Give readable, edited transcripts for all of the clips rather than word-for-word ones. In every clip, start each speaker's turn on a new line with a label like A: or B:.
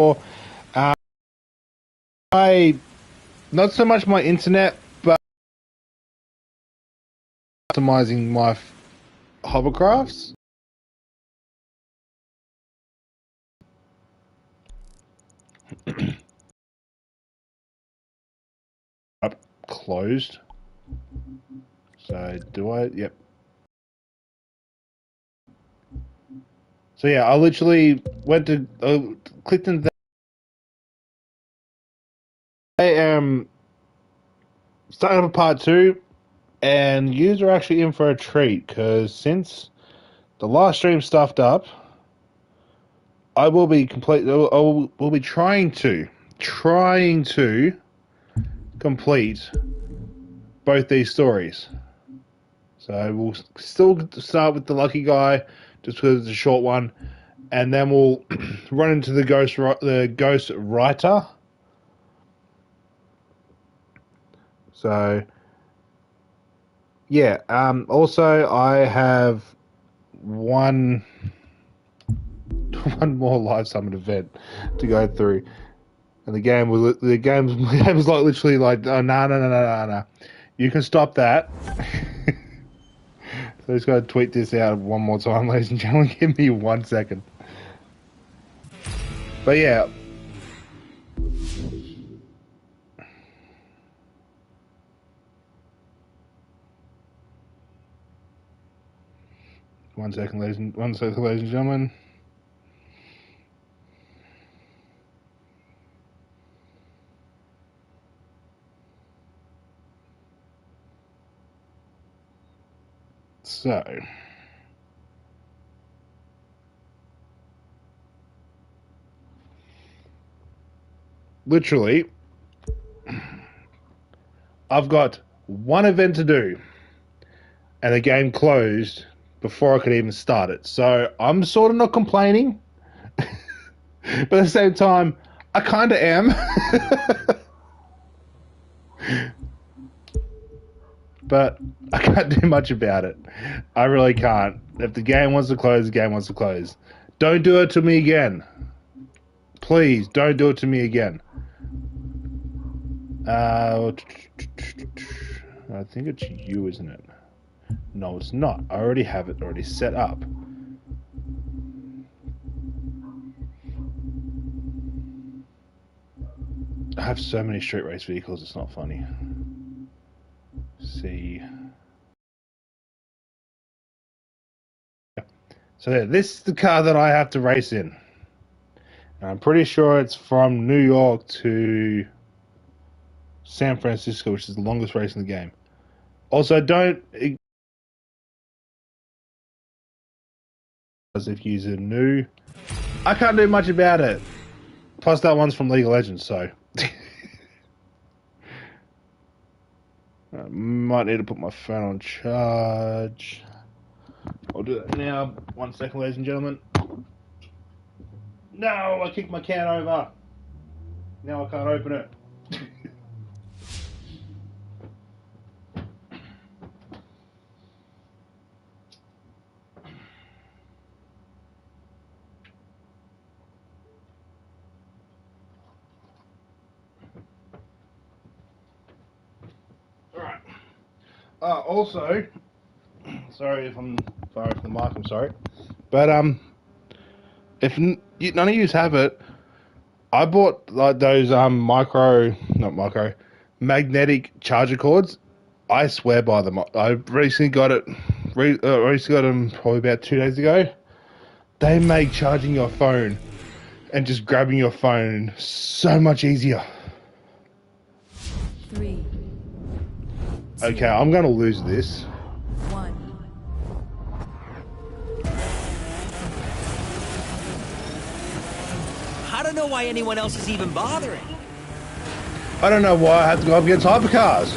A: Uh, I not so much my internet, but optimizing my hovercrafts. Up closed. So do I? Yep. So yeah, I literally went to clicked into that. I am starting up a part two, and yous are actually in for a treat because since the last stream stuffed up, I will be complete. I will be trying to complete both these stories. So we'll still start with the lucky guy, just because it's a short one, and then we'll run into the ghost writer. So yeah. Also, I have one more live summon event to go through, and the game was like literally like, oh, no. You can stop that. So I just got to tweet this out one more time, ladies and gentlemen. Give me 1 second. But yeah. One second, ladies and gentlemen. So, literally, I've got one event to do, and the game closed before I could even start it. So I'm sort of not complaining, but at the same time, I kind of am. But I can't do much about it. I really can't. If the game wants to close, the game wants to close. Don't do it to me again. Please, don't do it to me again. I think it's you, isn't it? No, it's not. I already have it already set up. I have so many street race vehicles, it's not funny. See. So yeah, this is the car that I have to race in. And I'm pretty sure it's from New York to San Francisco, which is the longest race in the game. Also, don't, if you're new, I can't do much about it. Plus, that one's from League of Legends, so I might need to put my phone on charge. I'll do that now. 1 second, ladies and gentlemen. No, I kicked my can over. Now I can't open it. Alright. Also, sorry if I'm far off the mic, I'm sorry. But, if none of you have it, I bought like those magnetic charger cords. I swear by them. I recently got it. Recently got them probably about 2 days ago. They make charging your phone and just grabbing your phone so much easier.
B: 3.
A: Okay, I'm gonna lose this.
B: 1.
C: I don't know why anyone else is even bothering.
A: I don't know why I have to go up against hypercars.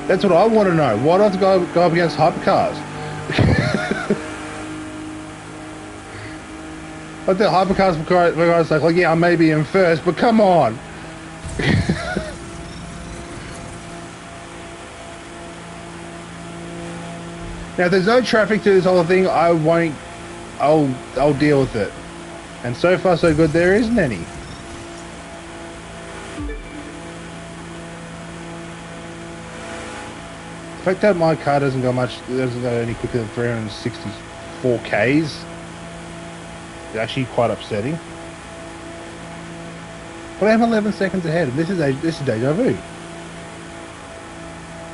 A: That's what I want to know. Why do I have to go up against hypercars? I think hypercars for guys like, yeah, I may be in first, but come on. Now, if there's no traffic to this whole thing, I won't. I'll deal with it. And so far, so good. There isn't any. The fact that my car doesn't go any quicker than 364 Ks is actually quite upsetting. But I'm 11 seconds ahead, and this is deja vu.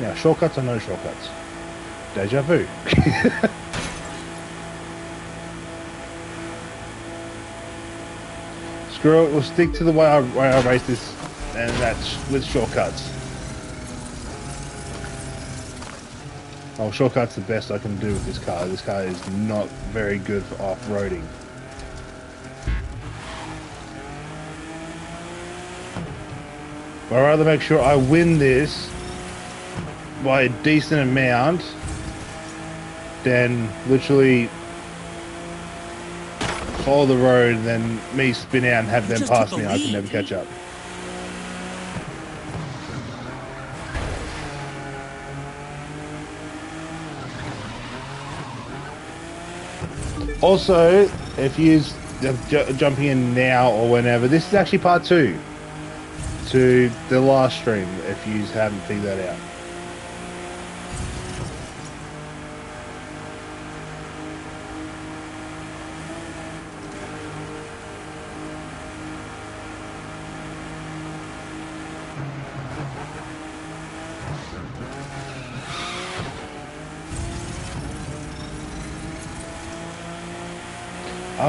A: Now, shortcuts or no shortcuts? Deja vu. Screw it, we'll stick to the way I race this, and that's with shortcuts. Oh, shortcuts the best I can do with this car. This car is not very good for off-roading. But I'd rather make sure I win this by a decent amount than literally follow the road and then me spin out and have them pass me. I can never catch up. Also, if you're jumping in now or whenever, this is actually part 2 to the last stream, if you haven't figured that out.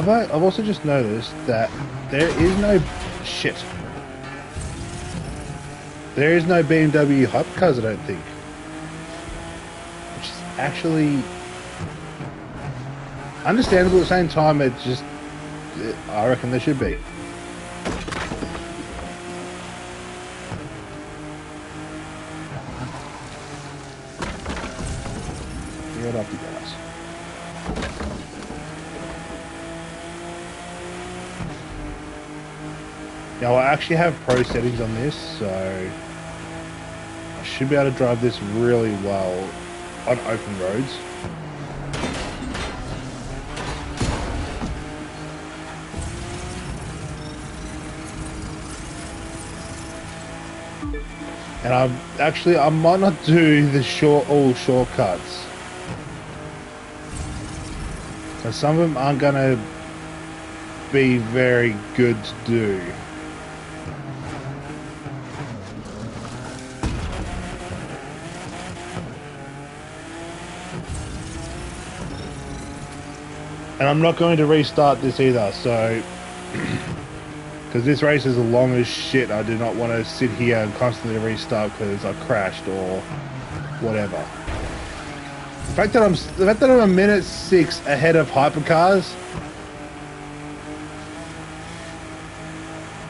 A: I've also just noticed that there is no shit. There is no BMW hypercars, I don't think. Which is actually understandable at the same time. It's just, I reckon there should be. Get up, you guys. Now I actually have pro settings on this, so I should be able to drive this really well on open roads. And I might not do the all shortcuts. So some of them aren't gonna be very good to do. And I'm not going to restart this either, so because this race is long as shit. I do not want to sit here and constantly restart because I crashed or whatever. The fact that I'm a minute 6 ahead of hypercars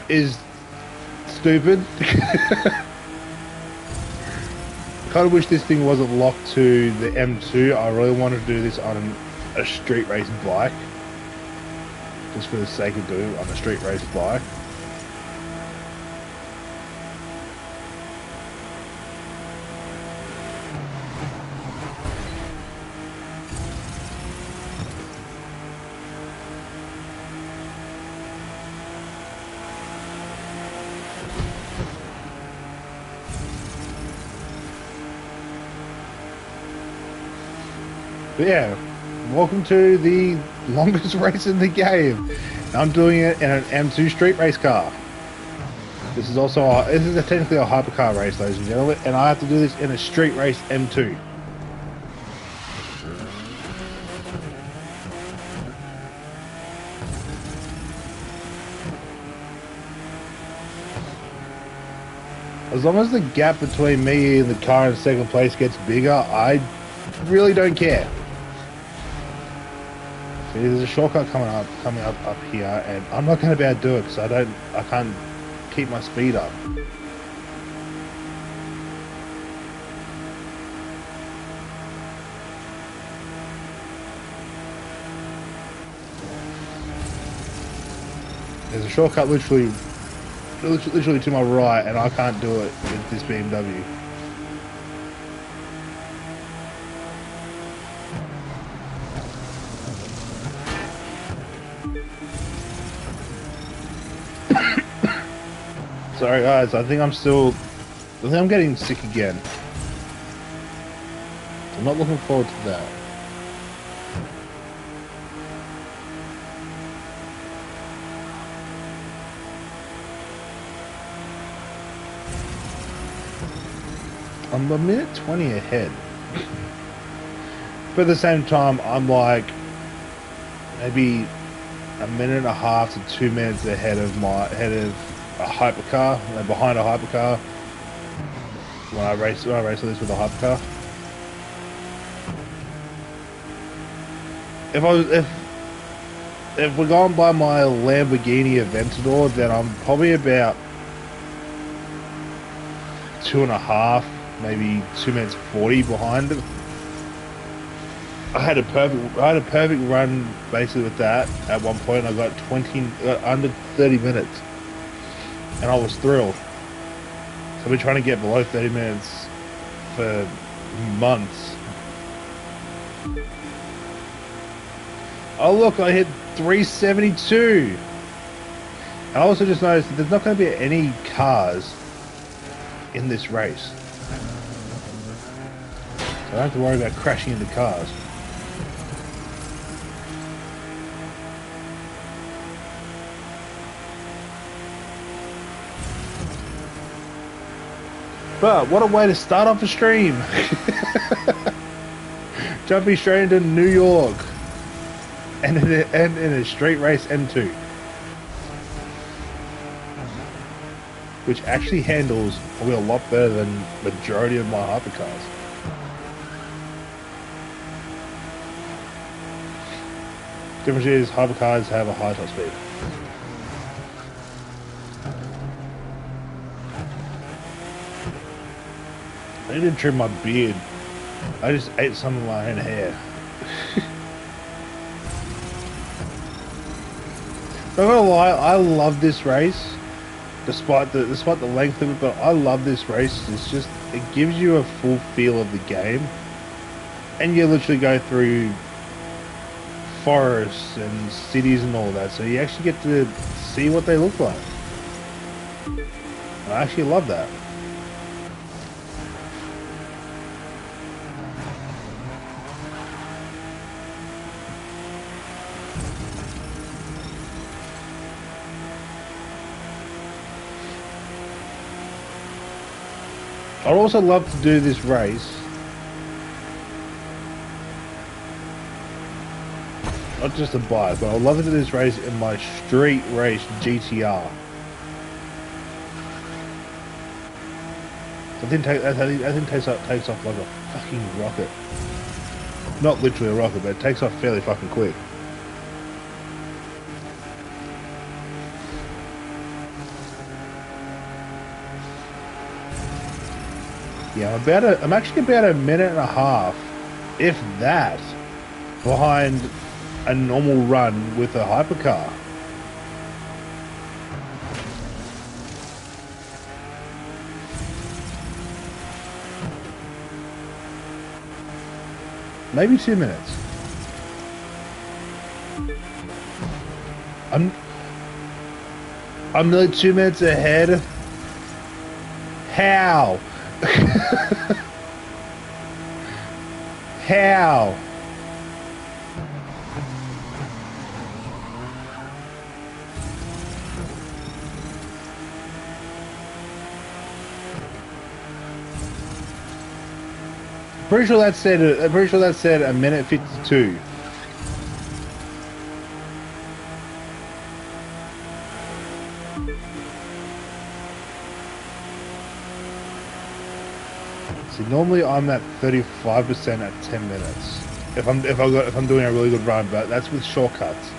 A: is stupid. Kind of wish this thing wasn't locked to the M2. I really wanted to do this on a street race bike, just for the sake of doing it on a street race bike. But yeah, welcome to the longest race in the game. I'm doing it in an M2 street race car. This is technically a hypercar race, ladies and gentlemen, and I have to do this in a street race M2. As long as the gap between me and the car in second place gets bigger, I really don't care. See, there's a shortcut coming up here, and I'm not going to be able to do it because I can't keep my speed up. There's a shortcut literally to my right, and I can't do it with this BMW. Sorry guys, I think I'm getting sick again. I'm not looking forward to that. I'm a minute 20 ahead. But at the same time, I'm like maybe a minute and a half to 2 minutes ahead of a hypercar, behind a hypercar. When I race this with a hypercar. If we're going by my Lamborghini Aventador, then I'm probably about 2.5, maybe 2 minutes 40 behind it. I had a perfect run basically with that. At one point, I got under 30 minutes, and I was thrilled. So I've been trying to get below 30 minutes for months. Oh look, I hit 372. I also just noticed that there's not going to be any cars in this race, so I don't have to worry about crashing into cars. But what a way to start off a stream. Jumping straight into New York and in a street race M2, which actually handles probably a lot better than majority of my hypercars. Difference is hypercars have a high top speed. I need to trim my beard. I just ate some of my own hair. Not gonna lie, I love this race, despite the length of it. But I love this race. It gives you a full feel of the game, and you literally go through forests and cities and all that, so you actually get to see what they look like. And I actually love that. I'd also love to do this race, not just a bike, but I'd love to do this race in my street race GTR. That thing takes off like a fucking rocket. Not literally a rocket, but it takes off fairly fucking quick. Yeah, I'm actually about a minute and a half, if that, behind a normal run with a hypercar. Maybe 2 minutes. I'm nearly 2 minutes ahead. How? How? Pretty sure that said a minute 52. See, normally I'm at 35% at 10 minutes. If I'm doing a really good run, but that's with shortcuts.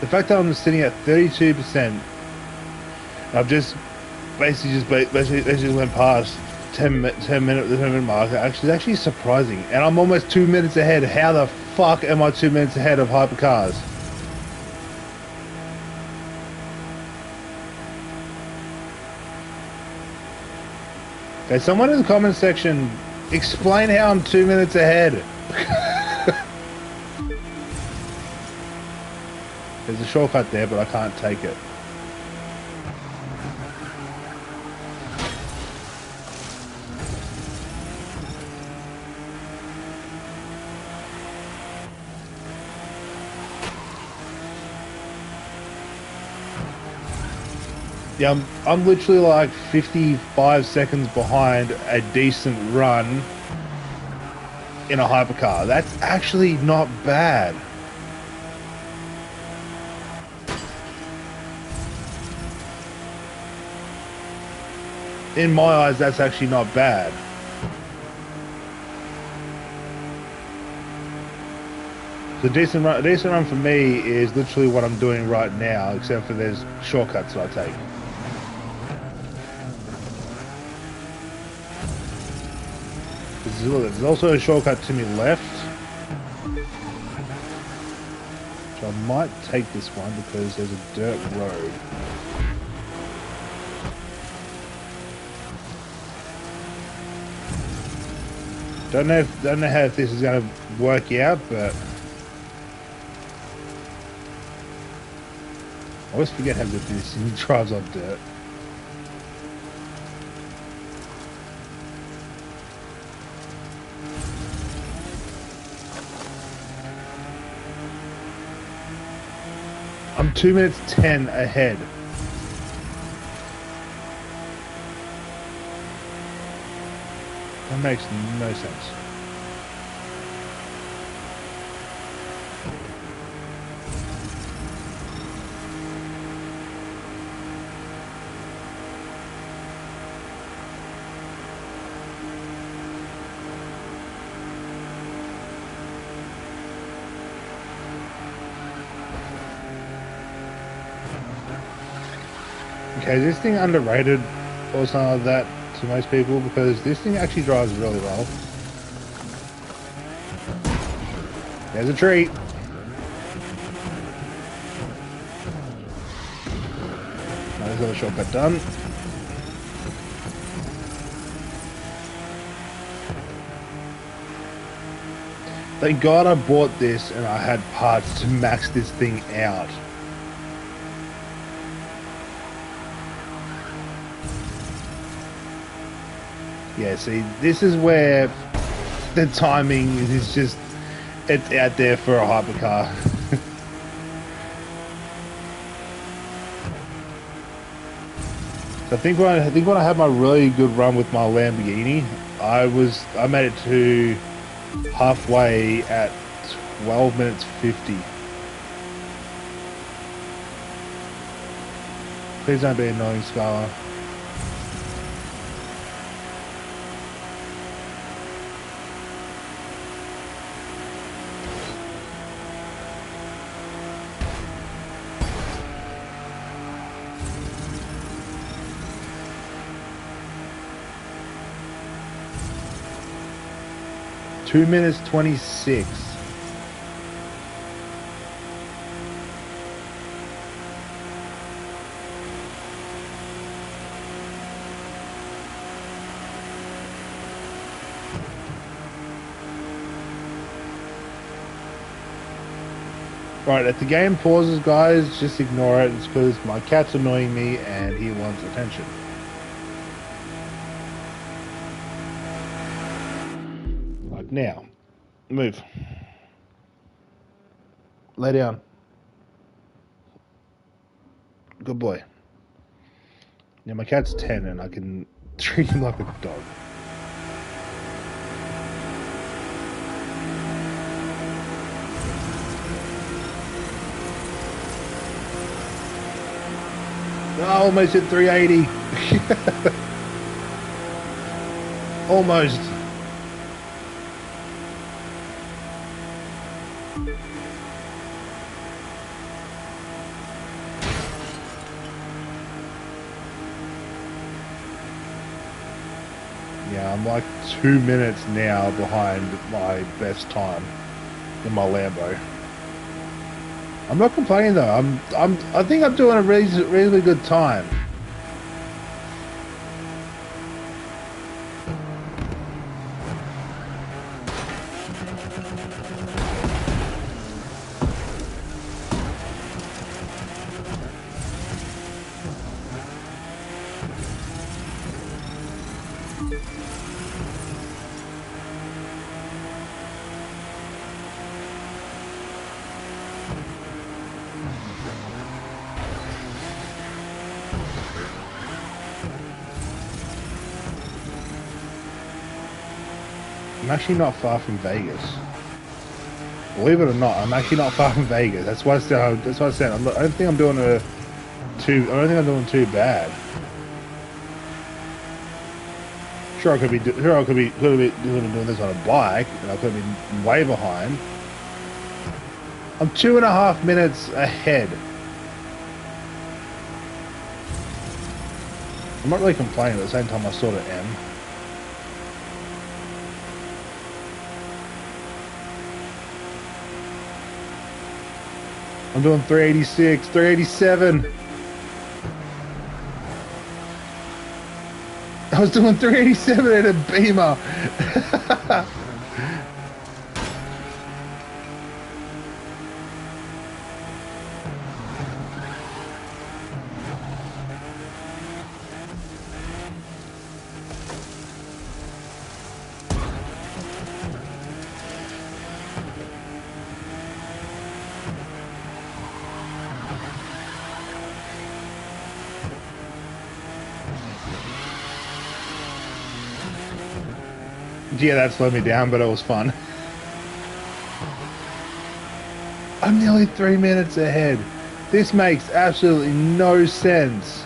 A: The fact that I'm sitting at 32%, I've just basically went past 10 minute mark. Actually, it's actually surprising, and I'm almost 2 minutes ahead. How the fuck am I 2 minutes ahead of hypercars? Okay, someone in the comment section, explain how I'm 2 minutes ahead. There's a shortcut there, but I can't take it. Yeah, I'm literally like 55 seconds behind a decent run in a hypercar. That's actually not bad. In my eyes, that's actually not bad. The a decent run for me is literally what I'm doing right now, except for there's shortcuts that I take. There's also a shortcut to my left, so I might take this one because there's a dirt road. Don't know how if this is going to work out, but I always forget how good this thing drives on dirt. I'm 2 minutes 10 ahead. That makes no sense. Okay, is this thing underrated or something like that to most people? Because this thing actually drives really well. There's a tree. There's another shortcut done. Thank God I bought this and I had parts to max this thing out. Yeah, see, this is where the timing is just, it's out there for a hypercar. So I think when I had my really good run with my Lamborghini, I made it to halfway at 12 minutes 50. Please don't be annoying, Scarla. Two minutes 26. Right, if the game pauses, guys, just ignore it. It's because my cat's annoying me and he wants attention. Like now. Move. Lay down. Good boy. Yeah, my cat's 10 and I can treat him like a dog. Oh, almost hit 380. Almost. Yeah, I'm like 2 minutes now behind my best time in my Lambo. I'm not complaining though. I think I'm doing a reasonably good time. I'm actually not far from Vegas. Believe it or not, I'm actually not far from Vegas. That's why I said. That's why I said. I don't think I'm doing too bad. Sure, I could be doing this on a bike, and I could be way behind. I'm 2.5 minutes ahead. I'm not really complaining, but at the same time I sort of am. I'm doing 386, 387. I was doing 387 in a Beamer. Yeah, that slowed me down, but it was fun. I'm nearly 3 minutes ahead. This makes absolutely no sense.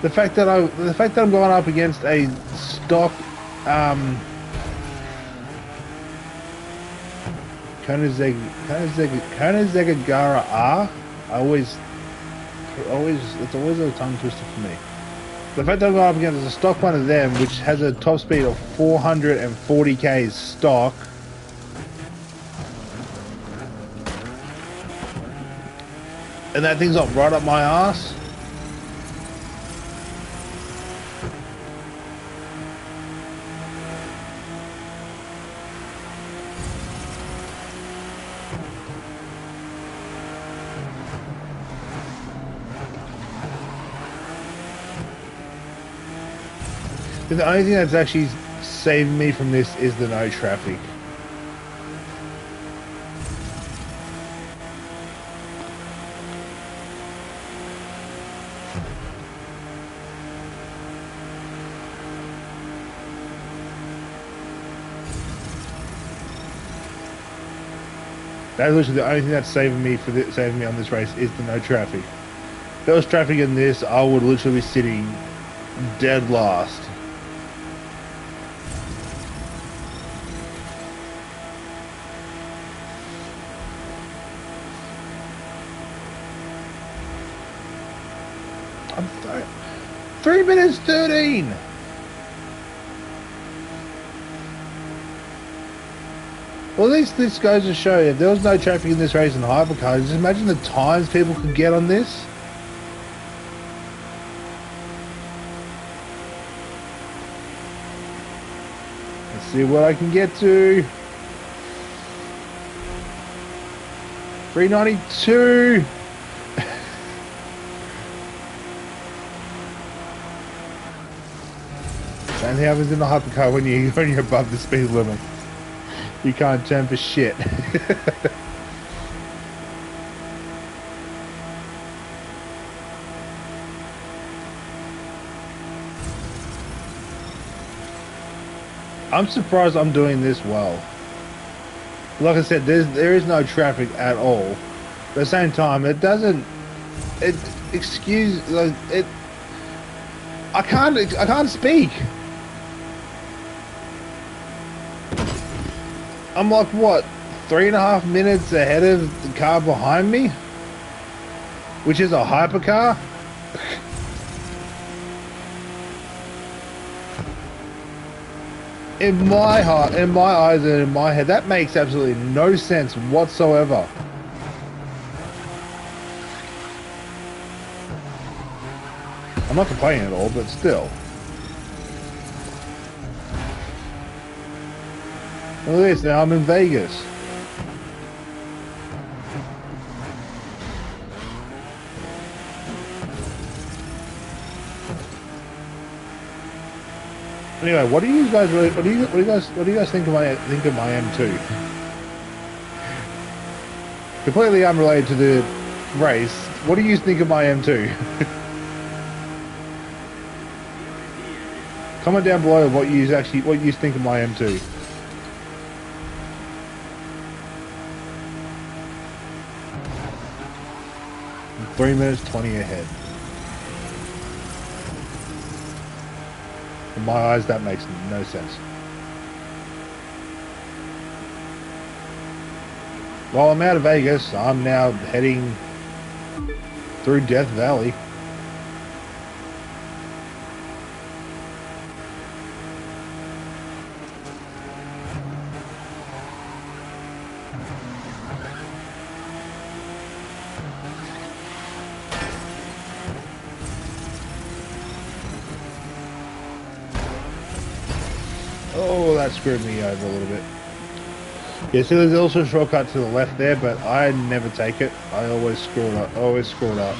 A: The fact that I'm going up against a stock Koenigsegg R, it's always a tongue twister for me. The fact that I'm going up against a stock one of them, which has a top speed of 440 k's stock, and that thing's not right up my ass. The only thing that's actually saving me from this is the no traffic. That's literally the only thing that's saving me on this race is the no traffic. If there was traffic in this, I would literally be sitting dead last. I'm 3 minutes 13. Well, at least this goes to show you, if there was no traffic in this race in hypercars, just imagine the times people could get on this. Let's see what I can get to. 392. Same thing happens in the hypercar when you're above the speed limit. You can't turn for shit. I'm surprised I'm doing this well. Like I said, there is no traffic at all. But at the same time, it doesn't. I can't speak. I'm like, what, 3.5 minutes ahead of the car behind me? Which is a hypercar? In my eyes and in my head, that makes absolutely no sense whatsoever. I'm not complaining at all, but still. Look at this, now I'm in Vegas. Anyway, what do you guys think of my M2? Completely unrelated to the race. What do you think of my M2? Comment down below what you think of my M2. I'm 3 minutes 20 ahead. In my eyes, that makes no sense. While I'm out of Vegas, I'm now heading through Death Valley. Oh, that screwed me over a little bit. Yeah, so there's also a shortcut to the left there, but I never take it. I always screw it up.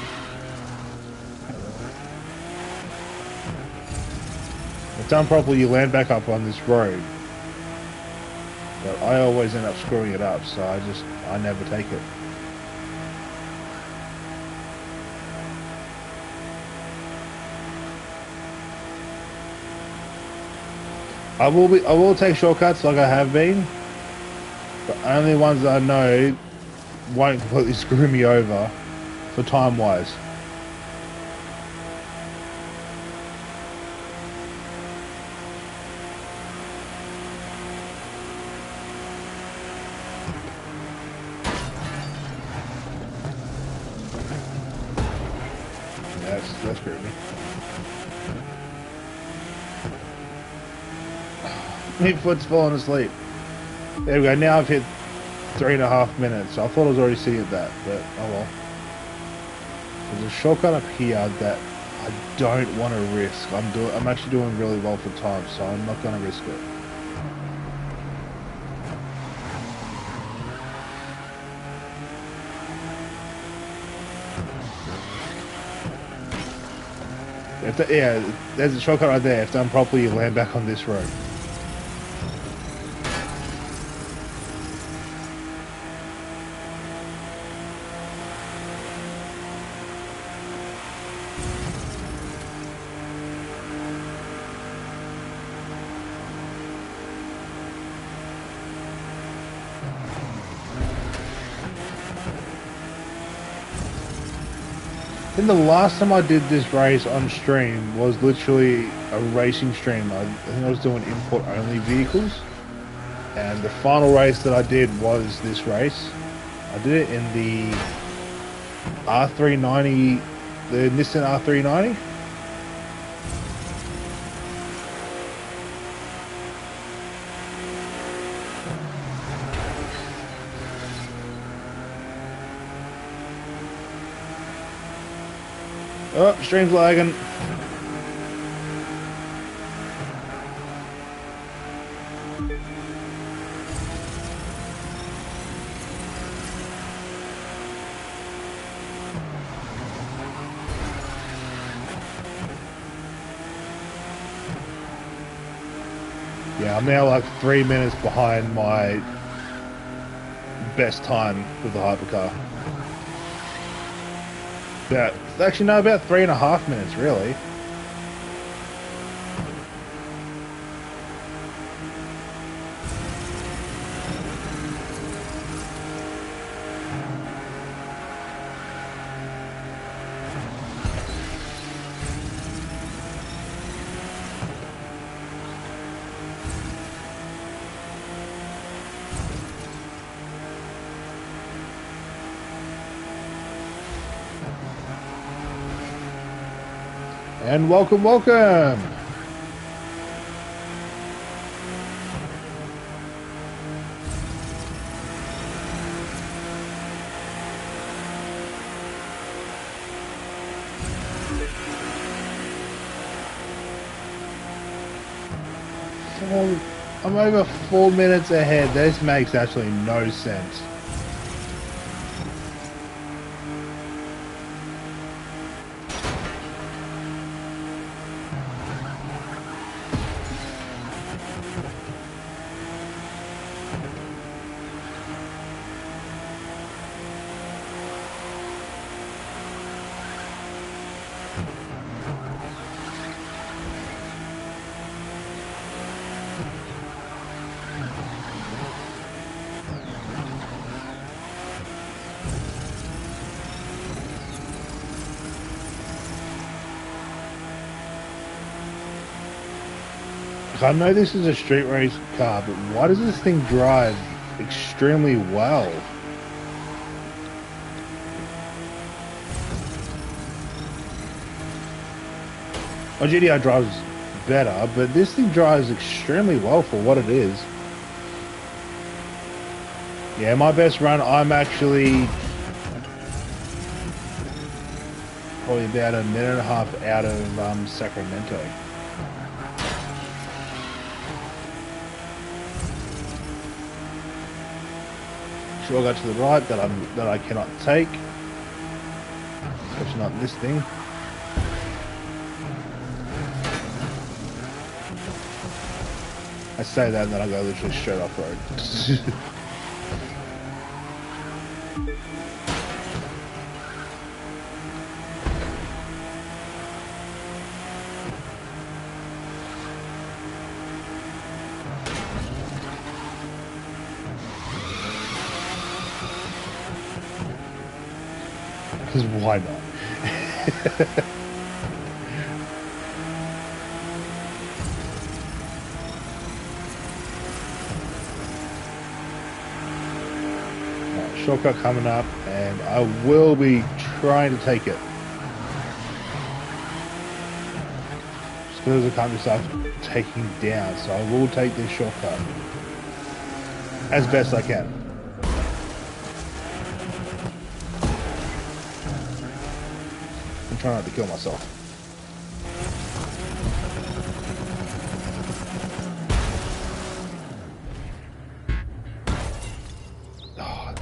A: If done properly, you land back up on this road. But I always end up screwing it up, so I never take it. I will take shortcuts like I have been, but only ones that I know won't completely screw me over for time wise. That screwed me. My foot's falling asleep. There we go. Now I've hit 3.5 minutes. I thought I was already seeing that, but oh well. There's a shortcut up here that I don't want to risk. I'm actually doing really well for time, so I'm not going to risk it. Yeah, there's a shortcut right there. If done properly, you land back on this road. I think the last time I did this race on stream was literally a racing stream. I think I was doing import only vehicles, and the final race that I did was this race. I did it in the R390, the Nissan R390. Oh, stream's lagging. Yeah, I'm now like 3 minutes behind my best time with the hypercar. About 3.5 minutes, really. And welcome, welcome! I'm over 4 minutes ahead. This makes actually no sense. I know this is a street race car, but why does this thing drive extremely well? My GDI drives better, but this thing drives extremely well for what it is. Yeah, my best run, I'm actually probably about a minute and a half out of Sacramento. Sure, I got to the right that I cannot take. Especially not this thing. I say that and then I go literally straight off road. Because why not? Shortcut coming up, and I will be trying to take it. Just because I can't just start taking down, so I will take this shortcut as best I can. I'm trying not to kill myself.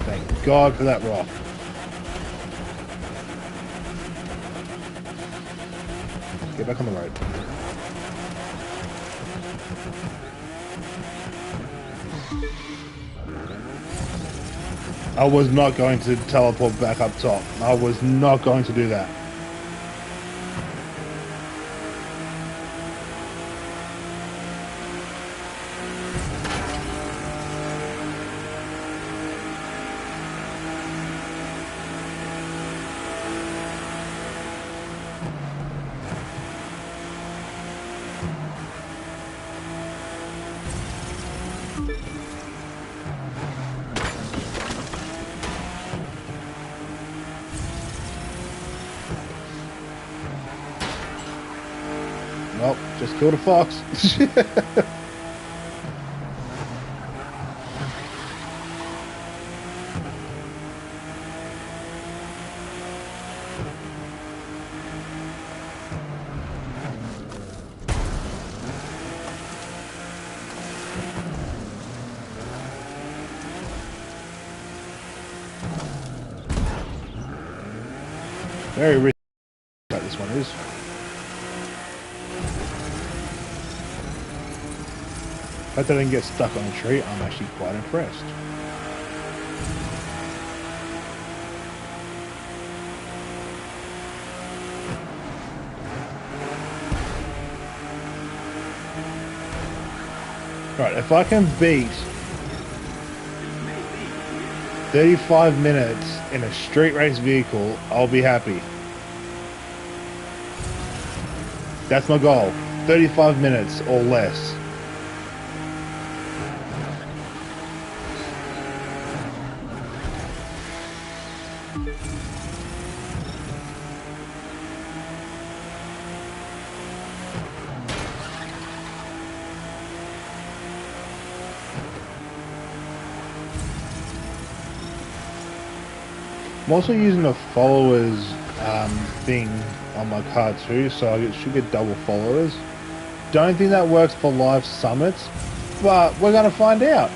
A: Thank God for that rock. Get back on the road. I was not going to teleport back up top. I was not going to do that. Well, just killed a fox. Very risky this one is. The fact that I didn't get stuck on a tree, I'm actually quite impressed. Right, if I can beat 35 minutes in a street race vehicle, I'll be happy. That's my goal. 35 minutes or less. I'm also using the followers thing on my car too, so I should get double followers. Don't think that works for live summits, but we're going to find out.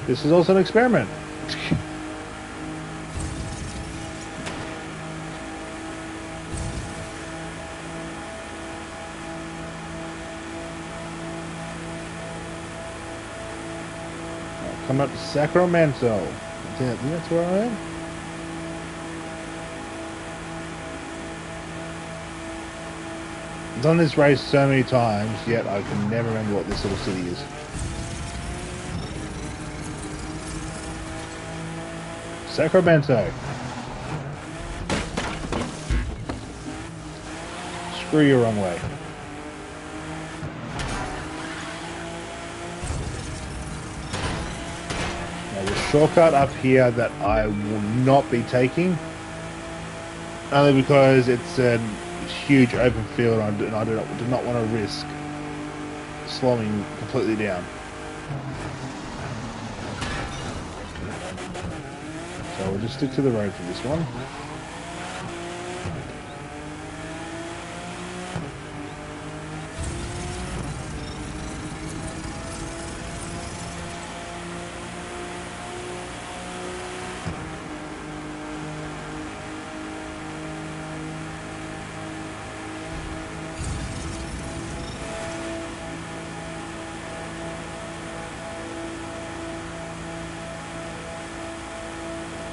A: This is also an experiment. Coming up to Sacramento. I think that's where I am. I've done this race so many times, yet I can never remember what this little city is. Sacramento. Screw you wrong way. There's a shortcut up here that I will not be taking, only because it's a huge open field and I do not want to risk slowing completely down. So we'll just stick to the road for this one.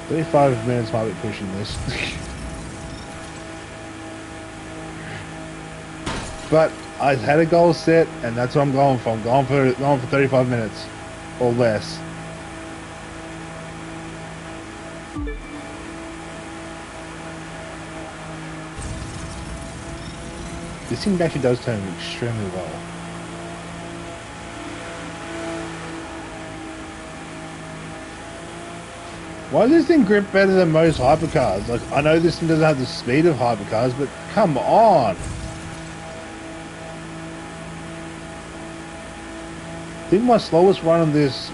A: "35 minutes might be pushing this." But I had a goal set, and that's what I'm going for. I'm going for 35 minutes or less. This thing actually does turn extremely well. Why does this thing grip better than most hypercars? Like, I know this thing doesn't have the speed of hypercars, but come on! I think my slowest run on this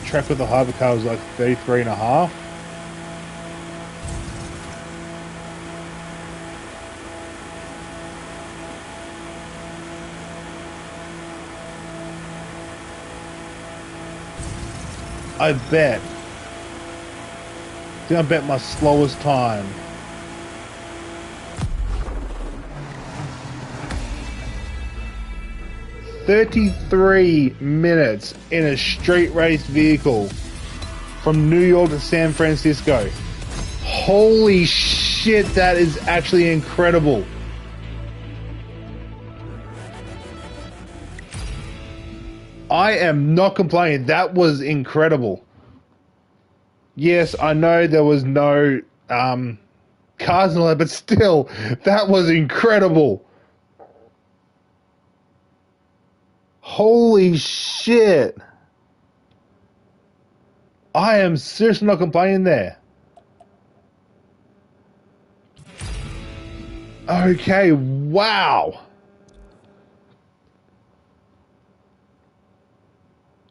A: track with the hypercar was like 33 and a half. I bet my slowest time. "33 minutes in a street race vehicle from New York to San Francisco." Holy shit, that is actually incredible. I am not complaining. That was incredible. Yes, I know there was no cars and all that, but still, that was incredible. Holy shit. I am seriously not complaining there. Okay, wow.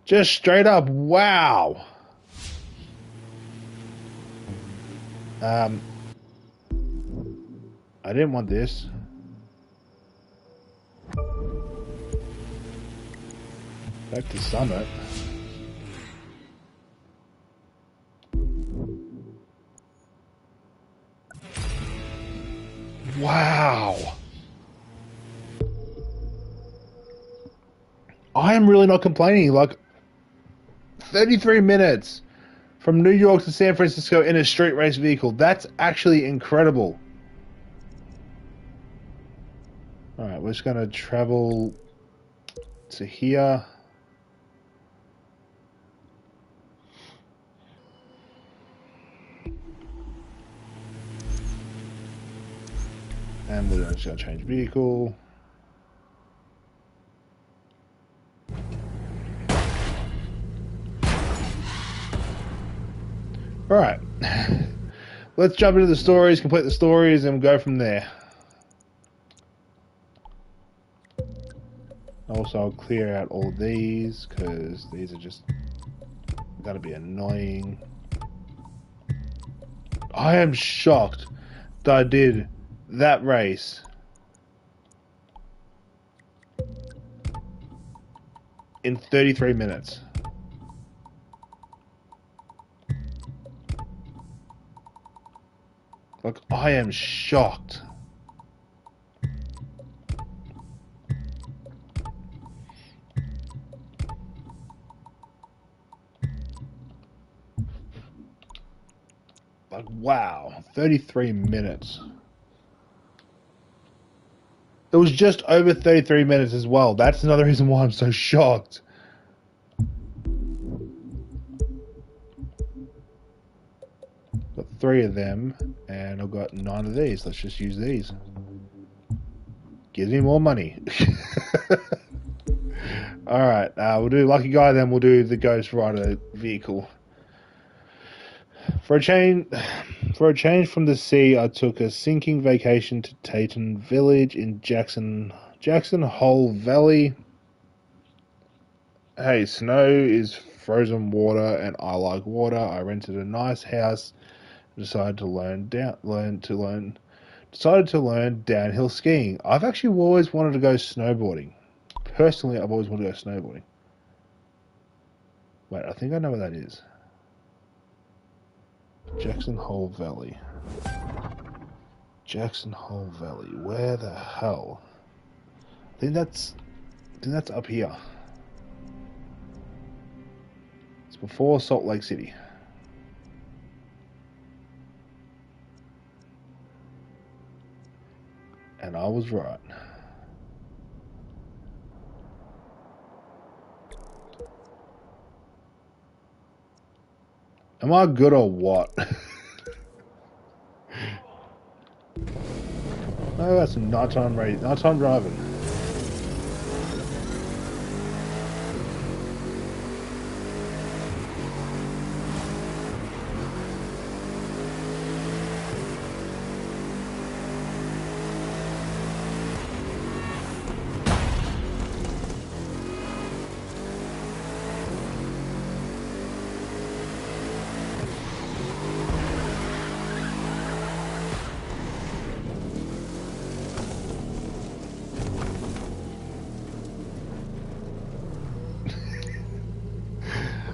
A: Just straight up, wow. I didn't want this. Back to Summit. Wow. I am really not complaining. Like, 33 minutes from New York to San Francisco in a street race vehicle. That's actually incredible. Alright, we're just going to travel to here. And we're just going to change vehicle. Alright. Let's jump into the stories, complete the stories, and go from there. Also, I'll clear out all of these, because these are just going to be annoying. I am shocked that I did that race in 33 minutes. Like, I am shocked. Like, wow, 33 minutes. It was just over 33 minutes as well. That's another reason why I'm so shocked. Got 3 of them, and I've got 9 of these. Let's just use these. Gives me more money. Alright, we'll do Lucky Guy, then we'll do the Ghost Rider vehicle. For a change from the sea, I took a sinking vacation to Tayton Village in Jackson Hole Valley. Hey, snow is frozen water, and I like water. I rented a nice house. Decided to learn downhill skiing. I've actually always wanted to go snowboarding. Personally, I've always wanted to go snowboarding. Wait, I think I know where that is. Jackson Hole Valley. Jackson Hole Valley. Where the hell? I think that's up here. It's before Salt Lake City. And I was right. Am I good or what? Oh, that's some nighttime driving.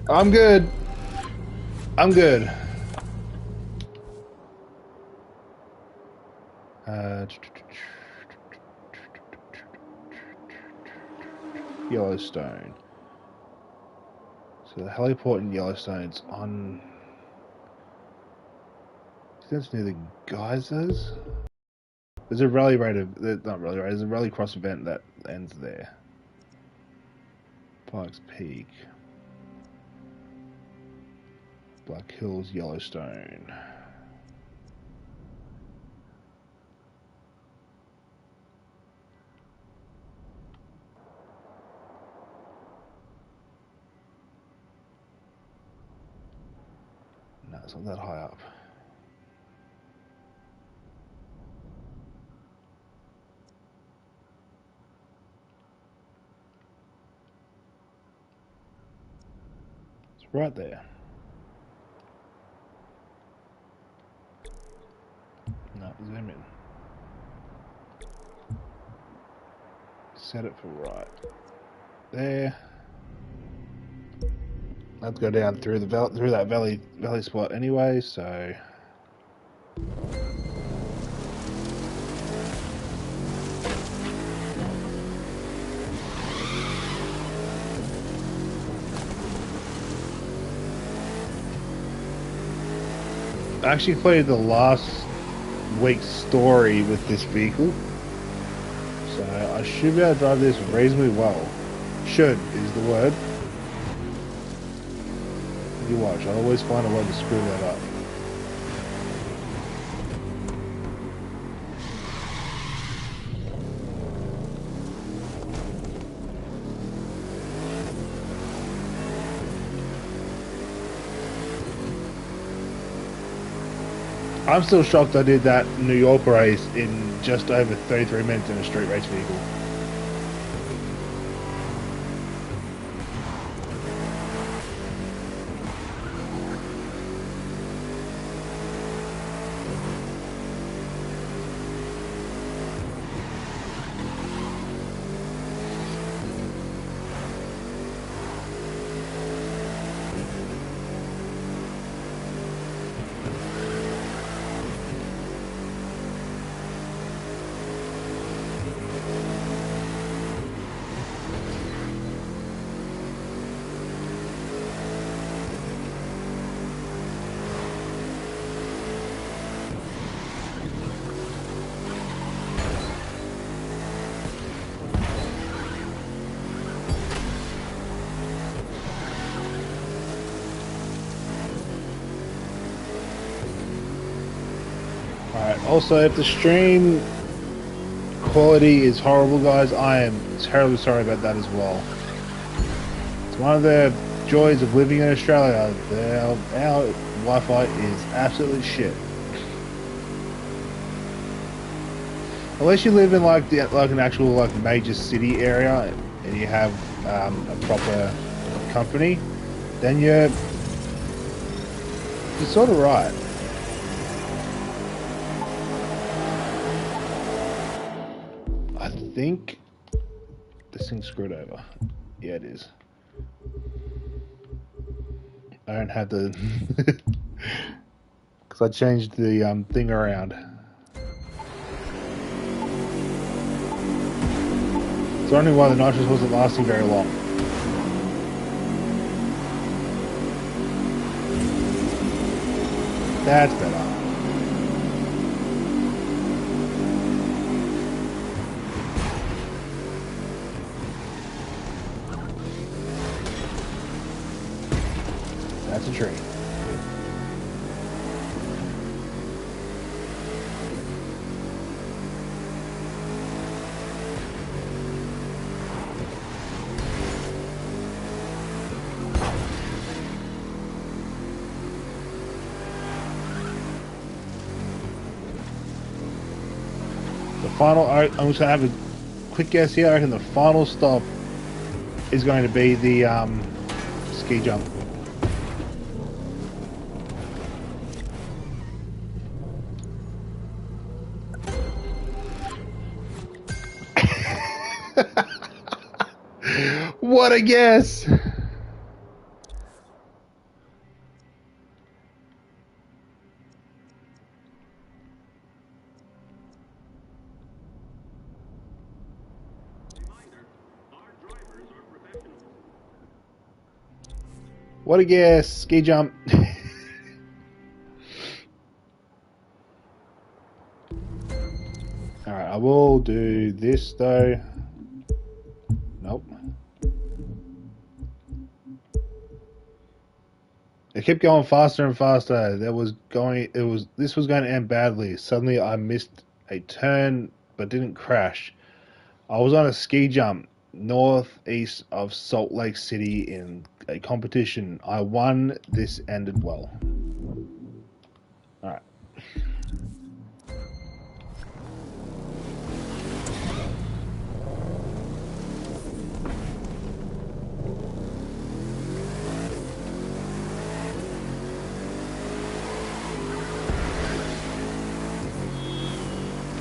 A: I'm good. I'm good. Yellowstone. So the heliport in Yellowstone's on. I think that's near the geysers. There's a rally raid not rally raid. There's a rally cross event that ends there. Pikes Peak. Black Hills, Yellowstone. No, it's not that high up. It's right there. No, zoom in. Set it for right. There. Let's go down through that valley spot anyway, so I actually played the last week's story with this vehicle, so I should be able to drive this reasonably well. Should is the word. You watch, I always find a way to screw that up. I'm still shocked I did that New York race in just over 33 minutes in a street race vehicle. Alright, also if the stream quality is horrible, guys, I am terribly sorry about that as well. It's one of the joys of living in Australia. Our Wi-Fi is absolutely shit. Unless you live in like an actual like major city area and you have a proper company, then you're sort of right. I think this thing's screwed over. Yeah, it is. I don't have the because I changed the thing around. It's only why the nitrous wasn't lasting very long. That's better. That's a tree. I'm just gonna have a quick guess here. I reckon the final stop is going to be the ski jump. What a guess! What a guess! Ski jump. Alright, I will do this though. Nope. It kept going faster and faster. This was going to end badly. Suddenly I missed a turn but didn't crash. I was on a ski jump northeast of Salt Lake City in a competition. I won. This ended well. Alright.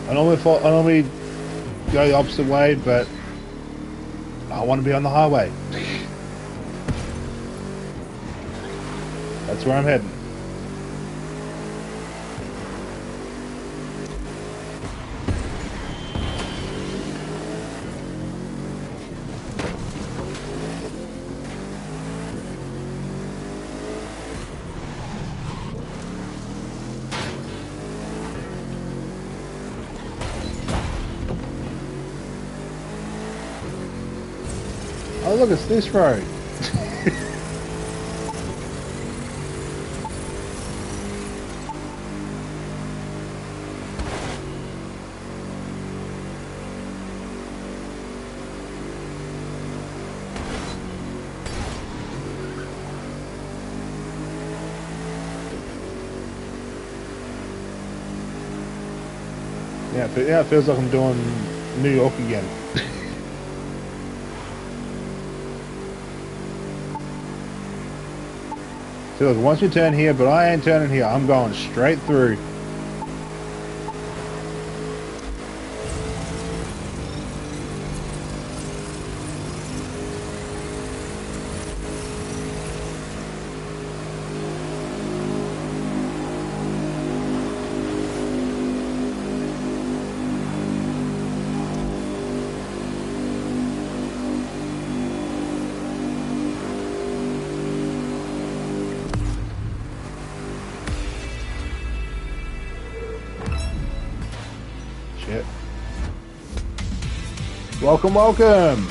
A: I normally go the opposite way, but I want to be on the highway. That's where I'm heading. Oh look, it's this road. Yeah, it feels like I'm doing New York again. So look, once you turn here, but I ain't turning here. I'm going straight through. Shit. Welcome, welcome.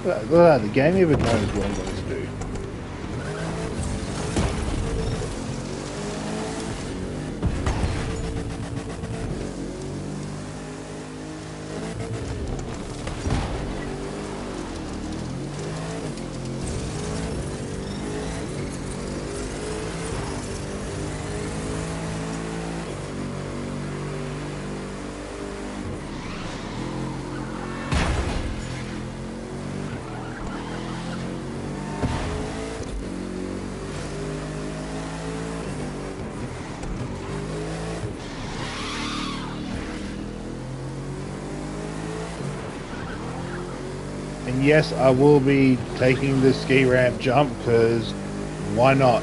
A: Look at that, the game even knows what I'm going to do. And yes, I will be taking the ski ramp jump because why not?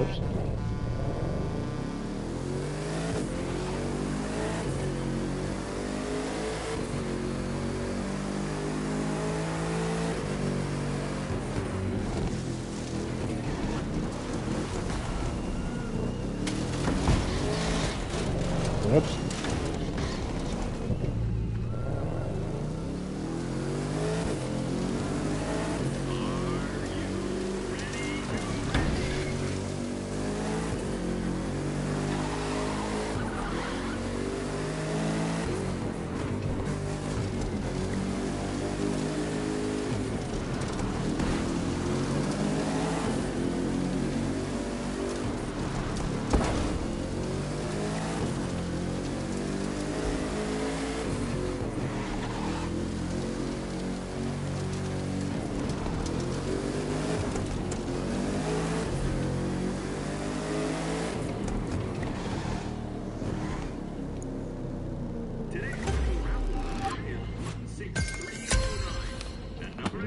A: Oops. Oops.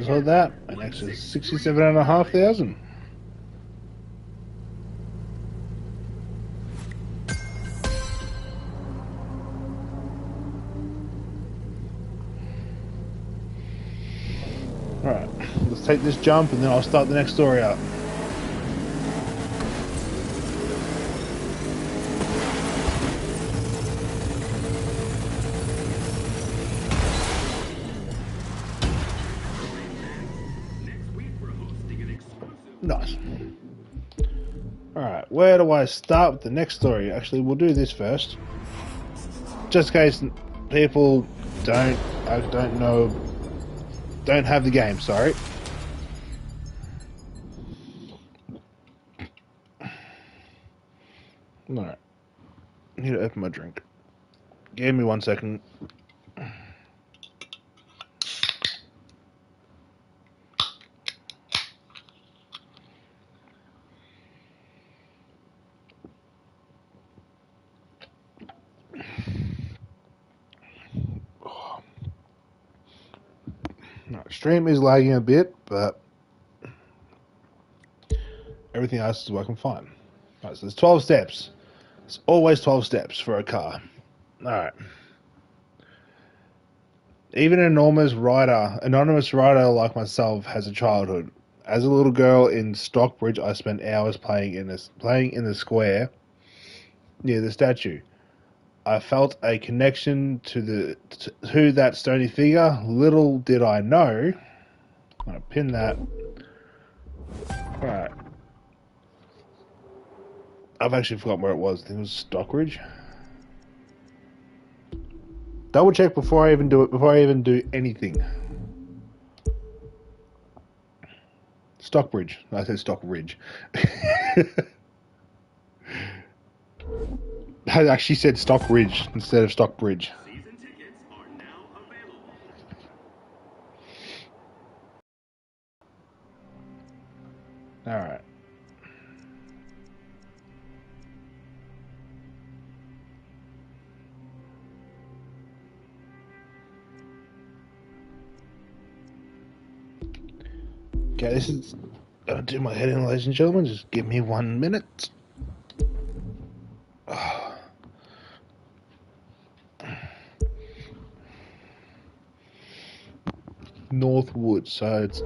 A: So that, an extra 67,500. Alright, let's take this jump and then I'll start the next story up. Nice. Alright, where do I start with the next story? Actually, we'll do this first. Just in case people don't have the game, sorry. Alright. I need to open my drink. Give me 1 second. Stream is lagging a bit, but everything else is working fine. Right, so there's 12 steps. It's always 12 steps for a car. Alright. Even an anonymous rider like myself has a childhood. As a little girl in Stockbridge, I spent hours playing in the square near the statue. I felt a connection to that stony figure. Little did I know. I'm gonna pin that. Alright. I've actually forgotten where it was. I think it was Stockbridge. Double check before I even do it. Before I even do anything. Stockbridge. I said Stockbridge. I actually said Stockridge instead of Stockbridge.
B: Season tickets are now available.
A: Alright. Okay, this is... I'll do my head in, ladies and gentlemen. Just give me 1 minute. Northwood, so it's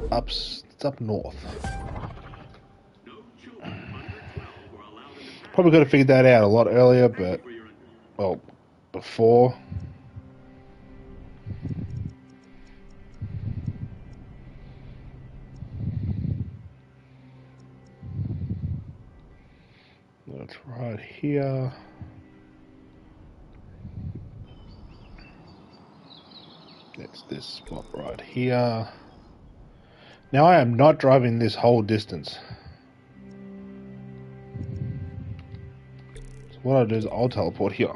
A: up north. Probably could have figured that out a lot earlier, but well, before. That's right here. That's this spot right here. Now I am not driving this whole distance. So what I'll do is I'll teleport here.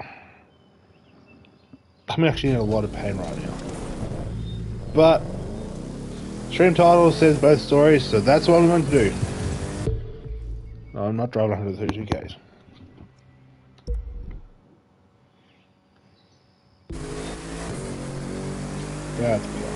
A: I'm actually in a lot of pain right now. But stream title says both stories, so that's what I'm going to do. No, I'm not driving 132 Ks. That's better.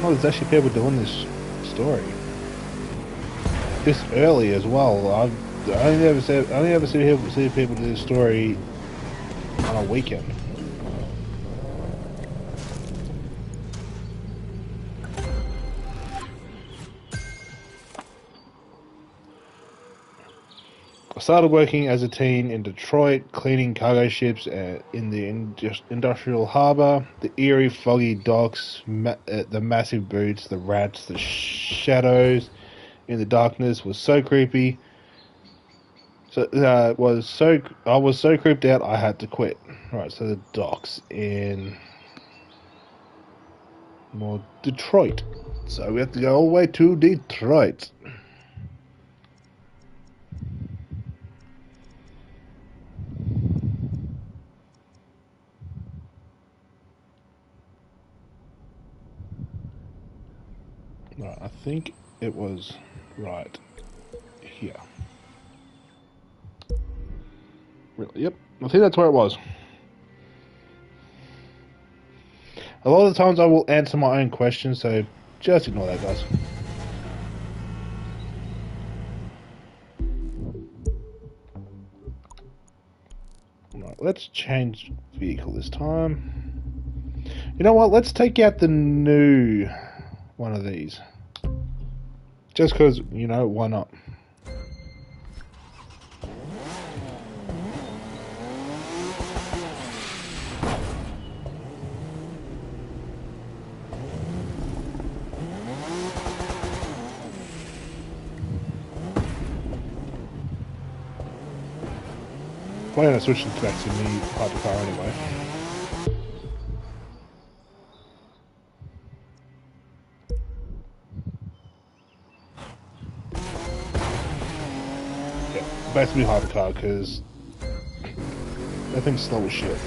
A: Oh, there's actually people doing this story this early as well. I only ever see people do this story on a weekend. I started working as a teen in Detroit, cleaning cargo ships in the industrial harbor, the eerie, foggy docks, the massive boots, the rats, the shadows in the darkness was so creepy. So I was so creeped out I had to quit. Right, so the docks in more Detroit. So we have to go all the way to Detroit. Right, I think it was right here. Really, yep, I think that's where it was. A lot of the times I will answer my own questions, so just ignore that, guys. Right, let's change vehicle this time. You know what? Let's take out the new one of these. Just because, you know, why not? Why don't I switch it back to me hypercar anyway? Yeah, back to me hypercar because that thing's slow as shit.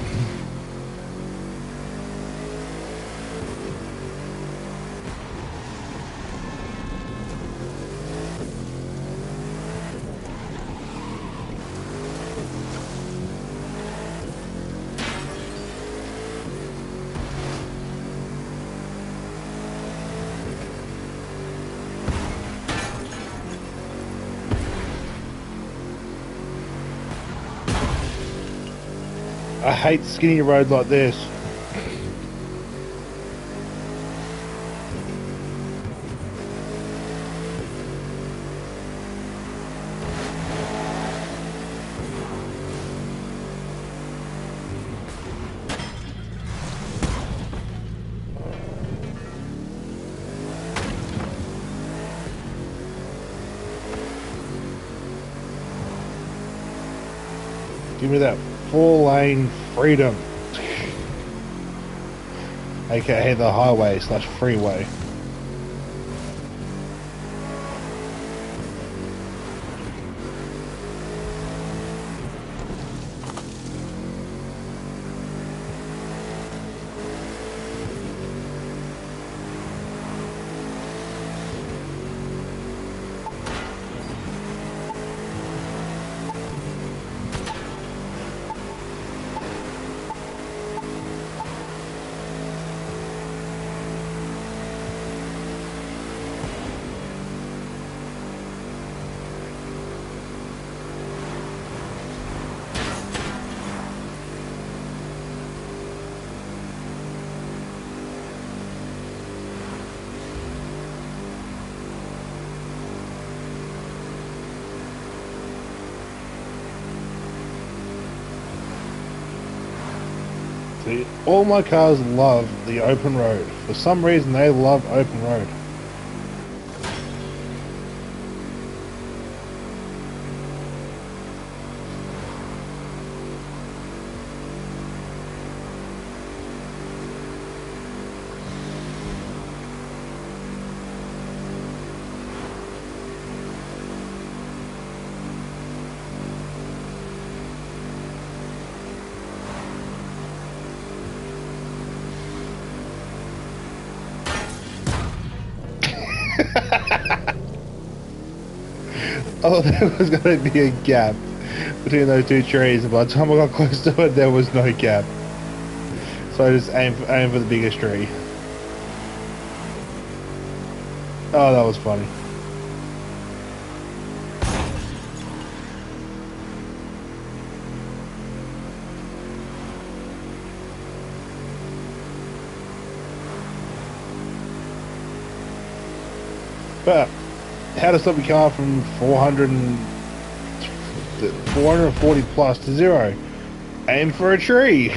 A: I hate skinny roads like this. Give me that 4-lane freedom. AKA the highway / freeway. See, all my cars love the open road. For some reason, they love open road. Oh, there was going to be a gap between those two trees, and by the time I got close to it, there was no gap. So I just aimed for the biggest tree. Oh, that was funny. But how to stop your car from 440 plus to 0? Aim for a tree.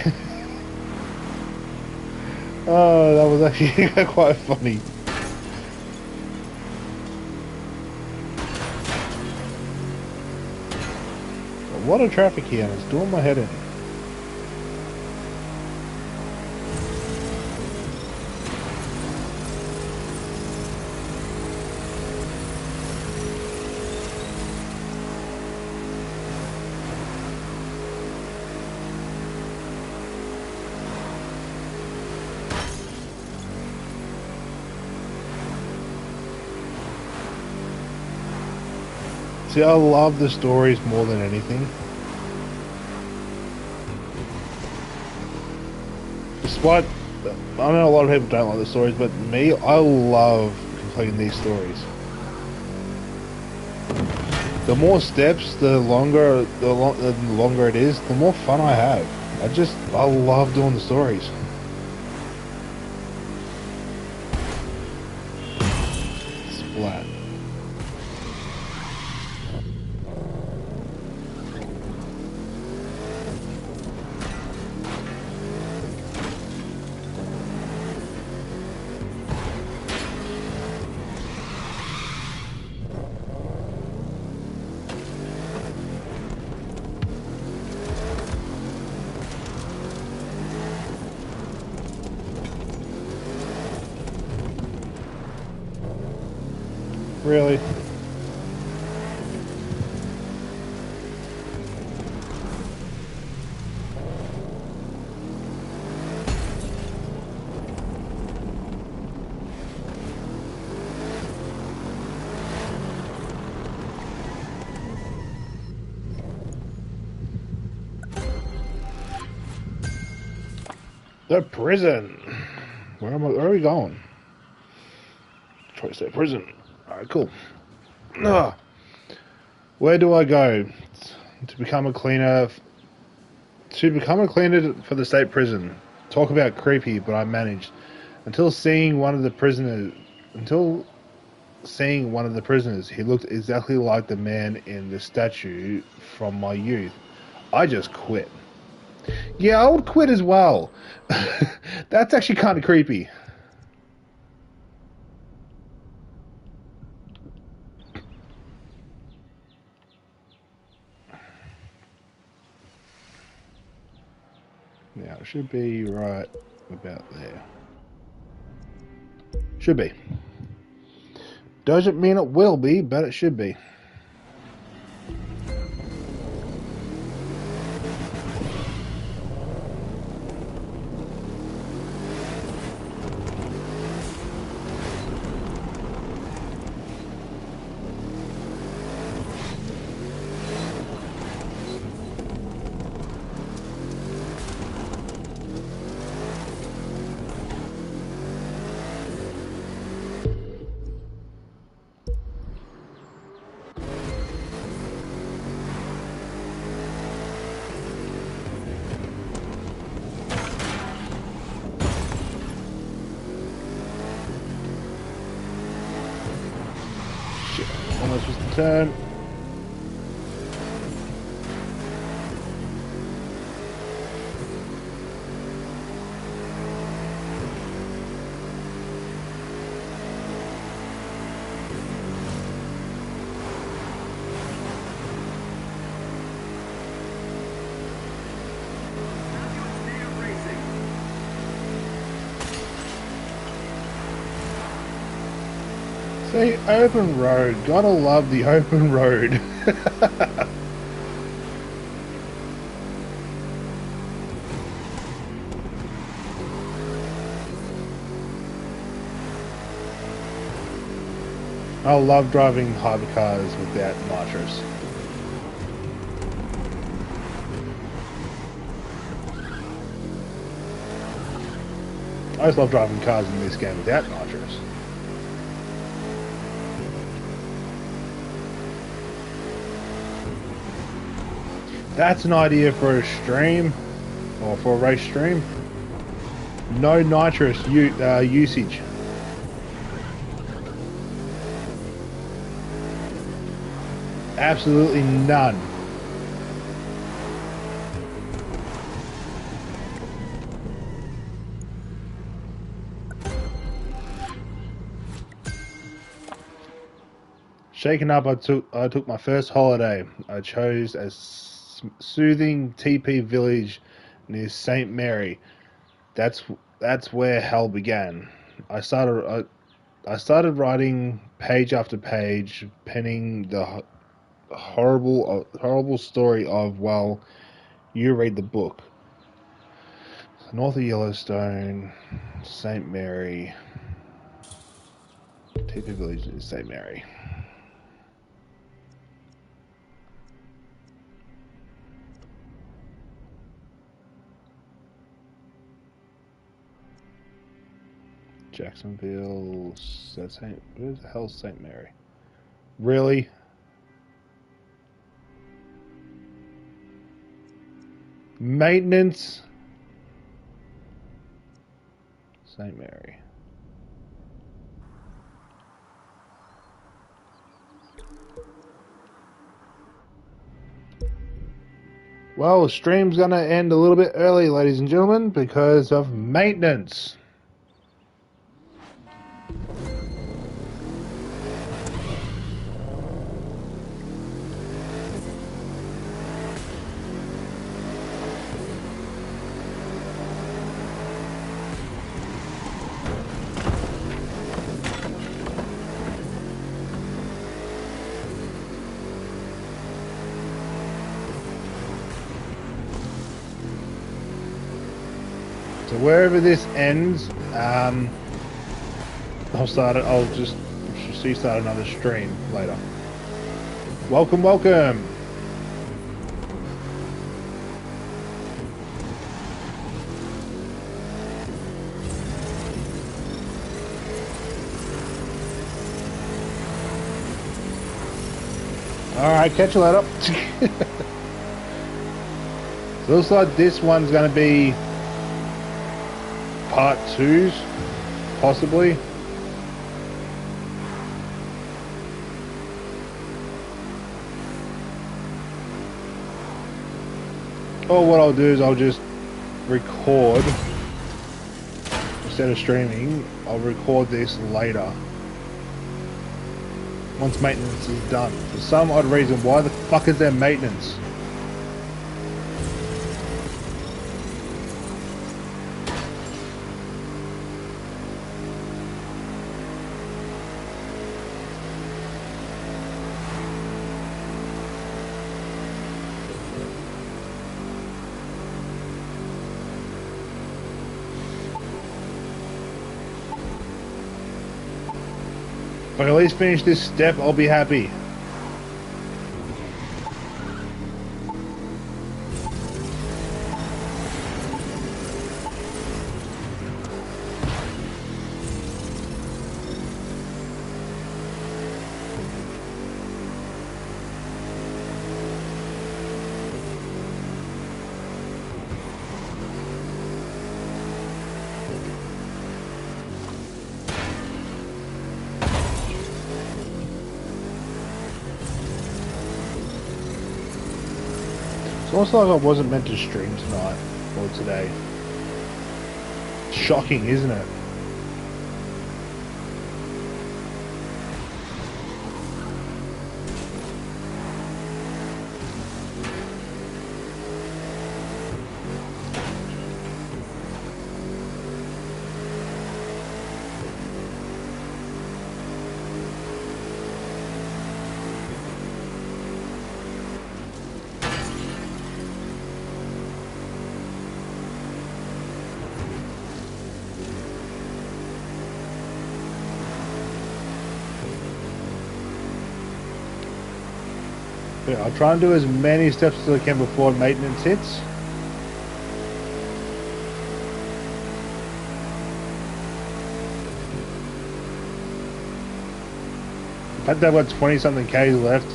A: Oh, that was actually quite funny. A lot of traffic here, and it's doing my head in. See, I love the stories more than anything. Despite, I know a lot of people don't like the stories, but me, I love completing these stories. The more steps, the longer it is, the more fun I have. I love doing the stories. Splat. Really? The prison. Where are we going? Troy State Prison. Alright, cool. Ah, where do I go to become a cleaner? To become a cleaner for the state prison. Talk about creepy, but I managed. Until seeing one of the prisoners, he looked exactly like the man in the statue from my youth. I just quit. Yeah, I would quit as well. That's actually kind of creepy. Now, it should be right about there. Should be. Doesn't mean it will be, but it should be. Almost was the turn. See, open road. Gotta love the open road. I love driving hypercars without nitrous. I just love driving cars in this game without nitrous. That's an idea for a stream, or for a race stream. No nitrous usage. Absolutely none. Shaken up, I took my first holiday. I chose a soothing TP village near St. Mary. That's where hell began. I started writing page after page, penning the horrible story of, well, you read the book. North of Yellowstone, St. Mary, TP village in St. Mary. Jacksonville, where the hell's St. Mary? Really? Maintenance? St. Mary. Well, the stream's gonna end a little bit early, ladies and gentlemen, because of maintenance. So wherever this ends, I'll just start another stream later. Welcome. Alright, catch you later. So looks like this one's gonna be part 2s, possibly. Or what I'll do is I'll just record, instead of streaming, I'll record this later. Once maintenance is done. For some odd reason, why the fuck is there maintenance? If I can at least finish this step, I'll be happy. It's almost like I wasn't meant to stream tonight or today. Shocking, isn't it? Yeah, I'll try and do as many steps as I can before maintenance hits. In fact, I've got 20 something Ks left.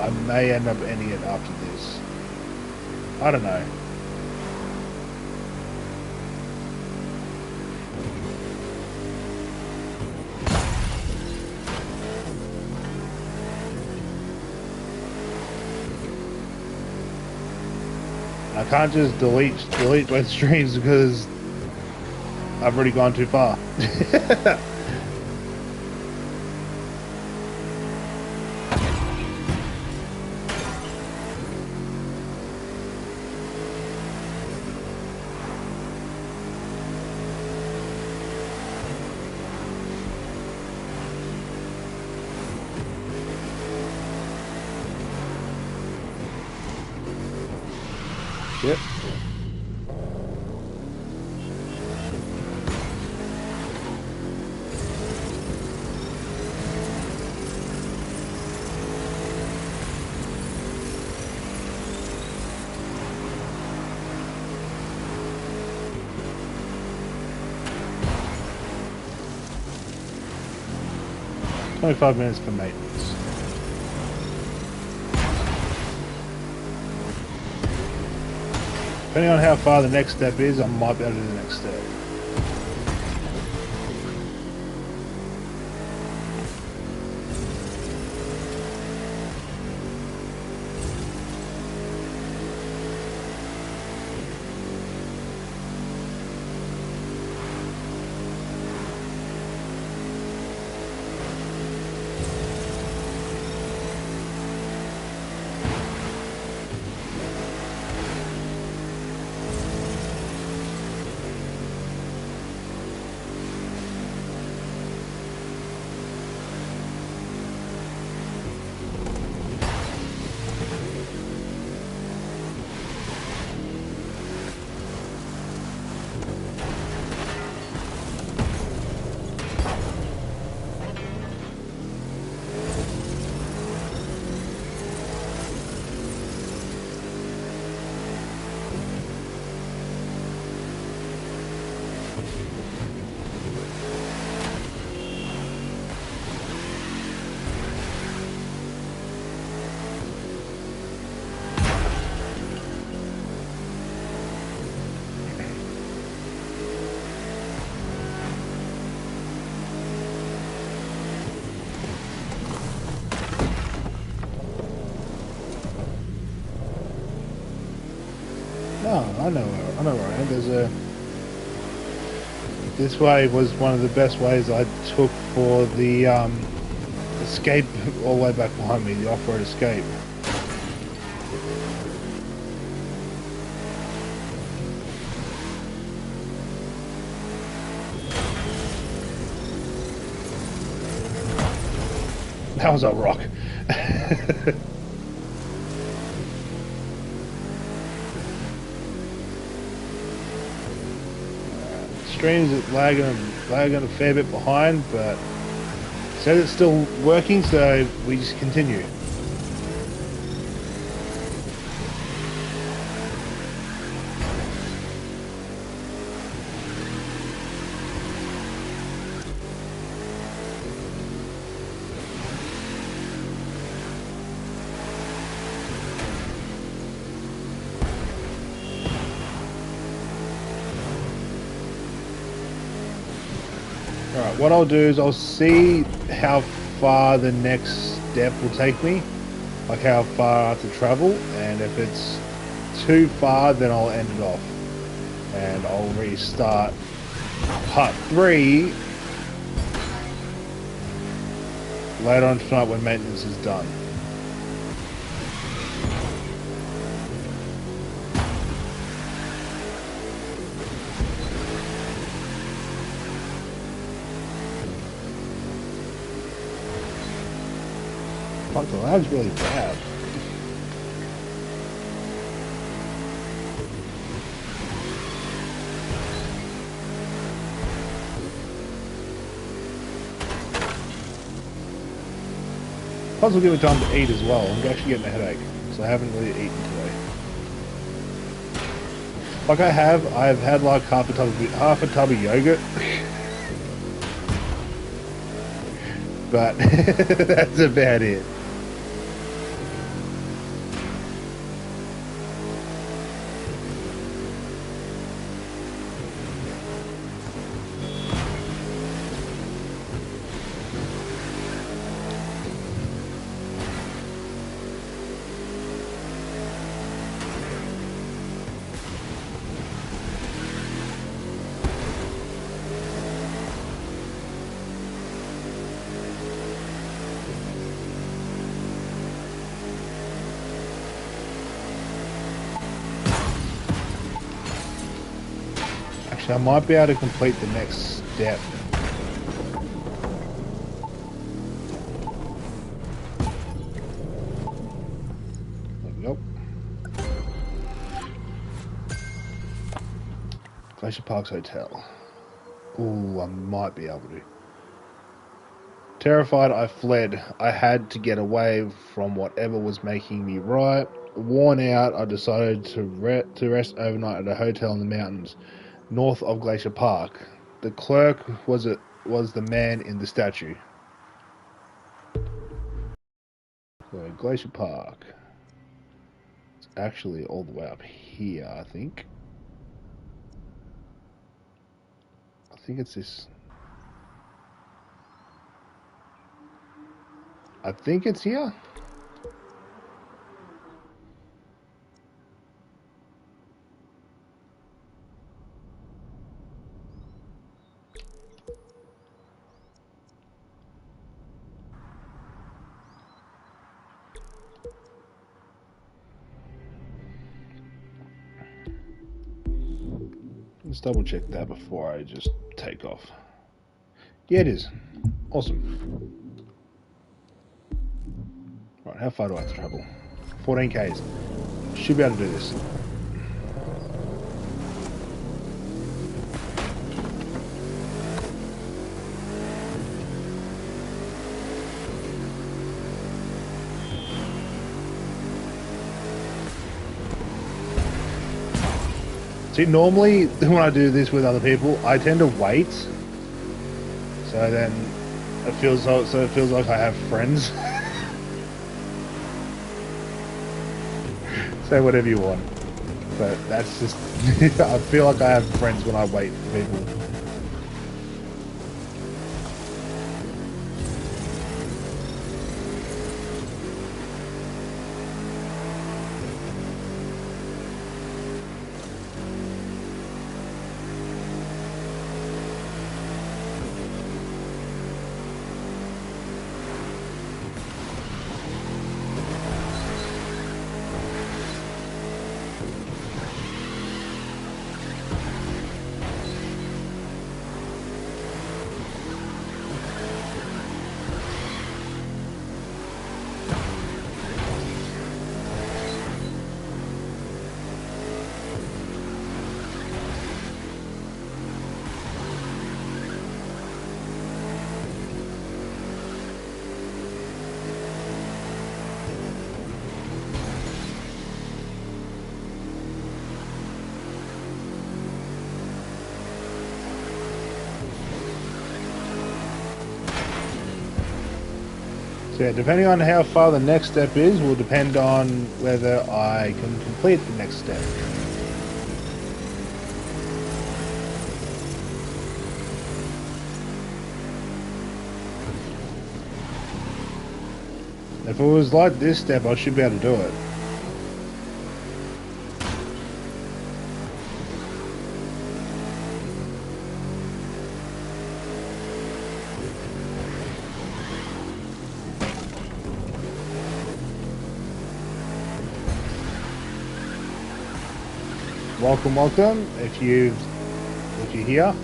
A: I may end up ending it after this. I don't know. I can't just delete both streams because I've already gone too far. Yep. $25 minutes for maintenance. Depending on how far the next step is, I might be able to do the next step. Oh, I know where I am. There's a... This way was one of the best ways I took for the escape all the way back behind me, the off-road escape. That was a rock. Streams are lagging a fair bit behind, but it says it's still working, so we just continue. Alright, what I'll do is I'll see how far the next step will take me, like how far I have to travel, and if it's too far then I'll end it off and I'll restart part 3 later on tonight when maintenance is done. Fuck, the lag's really bad. Plus, we'll give me time to eat as well. I'm actually getting a headache, so I haven't really eaten today. Like I've had like half a tub of yogurt, but that's about it. Actually, I might be able to complete the next step. There we go. Glacier Parks Hotel. Ooh, I might be able to. Terrified, I fled. I had to get away from whatever was making me riot. Worn out, I decided to rest overnight at a hotel in the mountains north of Glacier Park. The clerk was the man in the statue. So Glacier Park. It's actually all the way up here, I think. I think it's this. I think it's here. Let's double check that before I just take off. Yeah, it is. Awesome. Right, how far do I have to travel? 14 Ks. Should be able to do this. See, normally when I do this with other people, I tend to wait. So then it feels like I have friends. Say whatever you want, but that's just I feel like I have friends when I wait for people. So yeah, depending on how far the next step is, will depend on whether I can complete the next step. If it was like this step, I should be able to do it. Welcome, if you're here.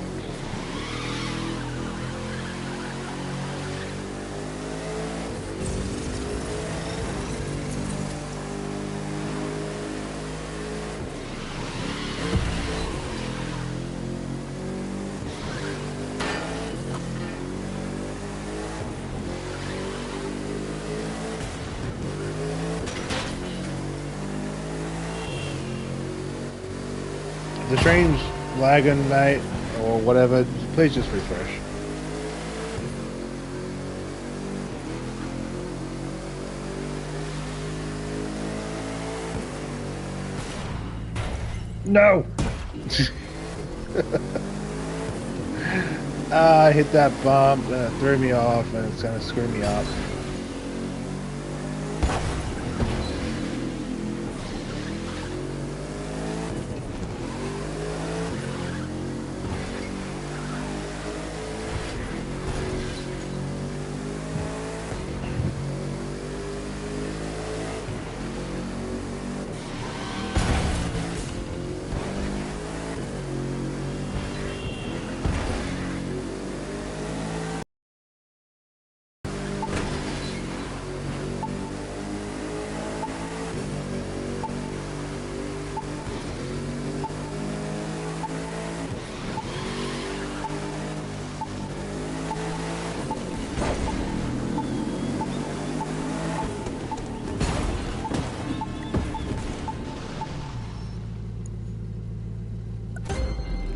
A: If the stream's lagging, mate, or whatever, please just refresh. No! I hit that bump and it threw me off and it's gonna screw me up.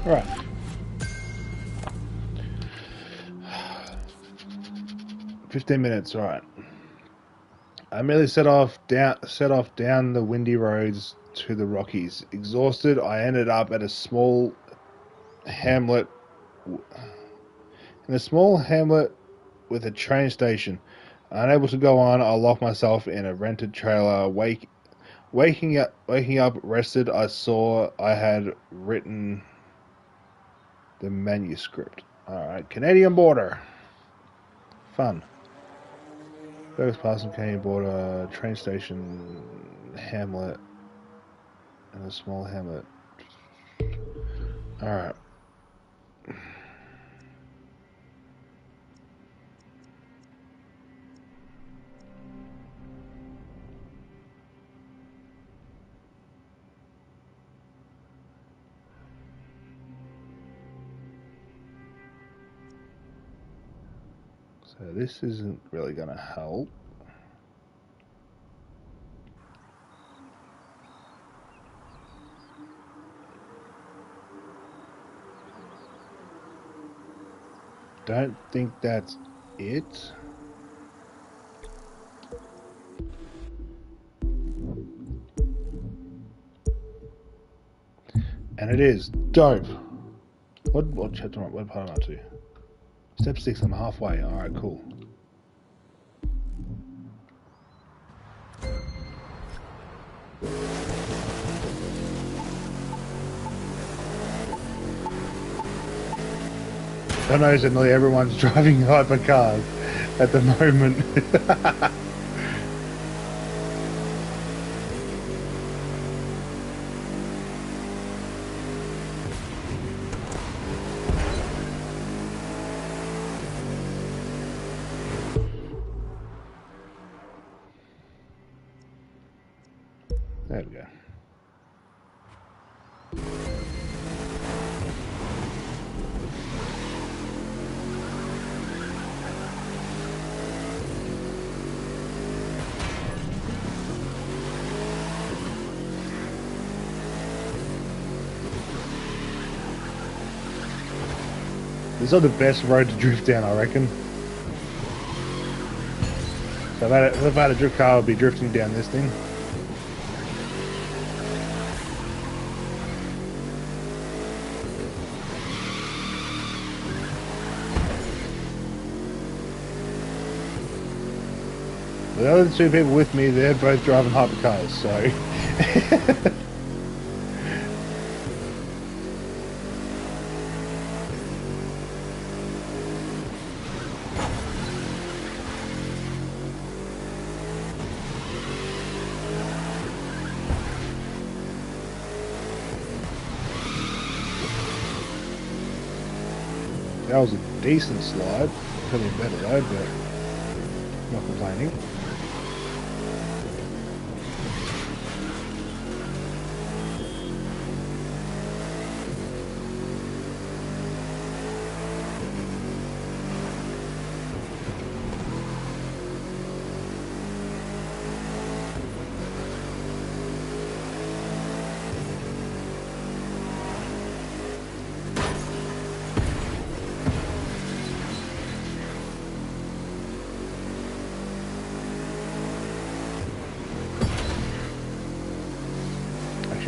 A: Alright. $15, alright. I immediately set off down the windy roads to the Rockies. Exhausted, I ended up at a small hamlet with a train station. Unable to go on, I locked myself in a rented trailer. Waking up rested, I saw I had written the manuscript. Alright, Canadian border. Fun. Goes past some Canadian border, train station, hamlet, and a small hamlet. Alright. So this isn't really going to help. Don't think that's it. And it is dope. What chapter? What part am I to? Step 6. I'm halfway. All right, cool. I notice that nearly everyone's driving hypercars at the moment. There we go. This is the best road to drift down, I reckon. So if I had a drift car, I would be drifting down this thing. The other two people with me, they're both driving hypercars, so... That was a decent slide. Could have been better though, but not complaining.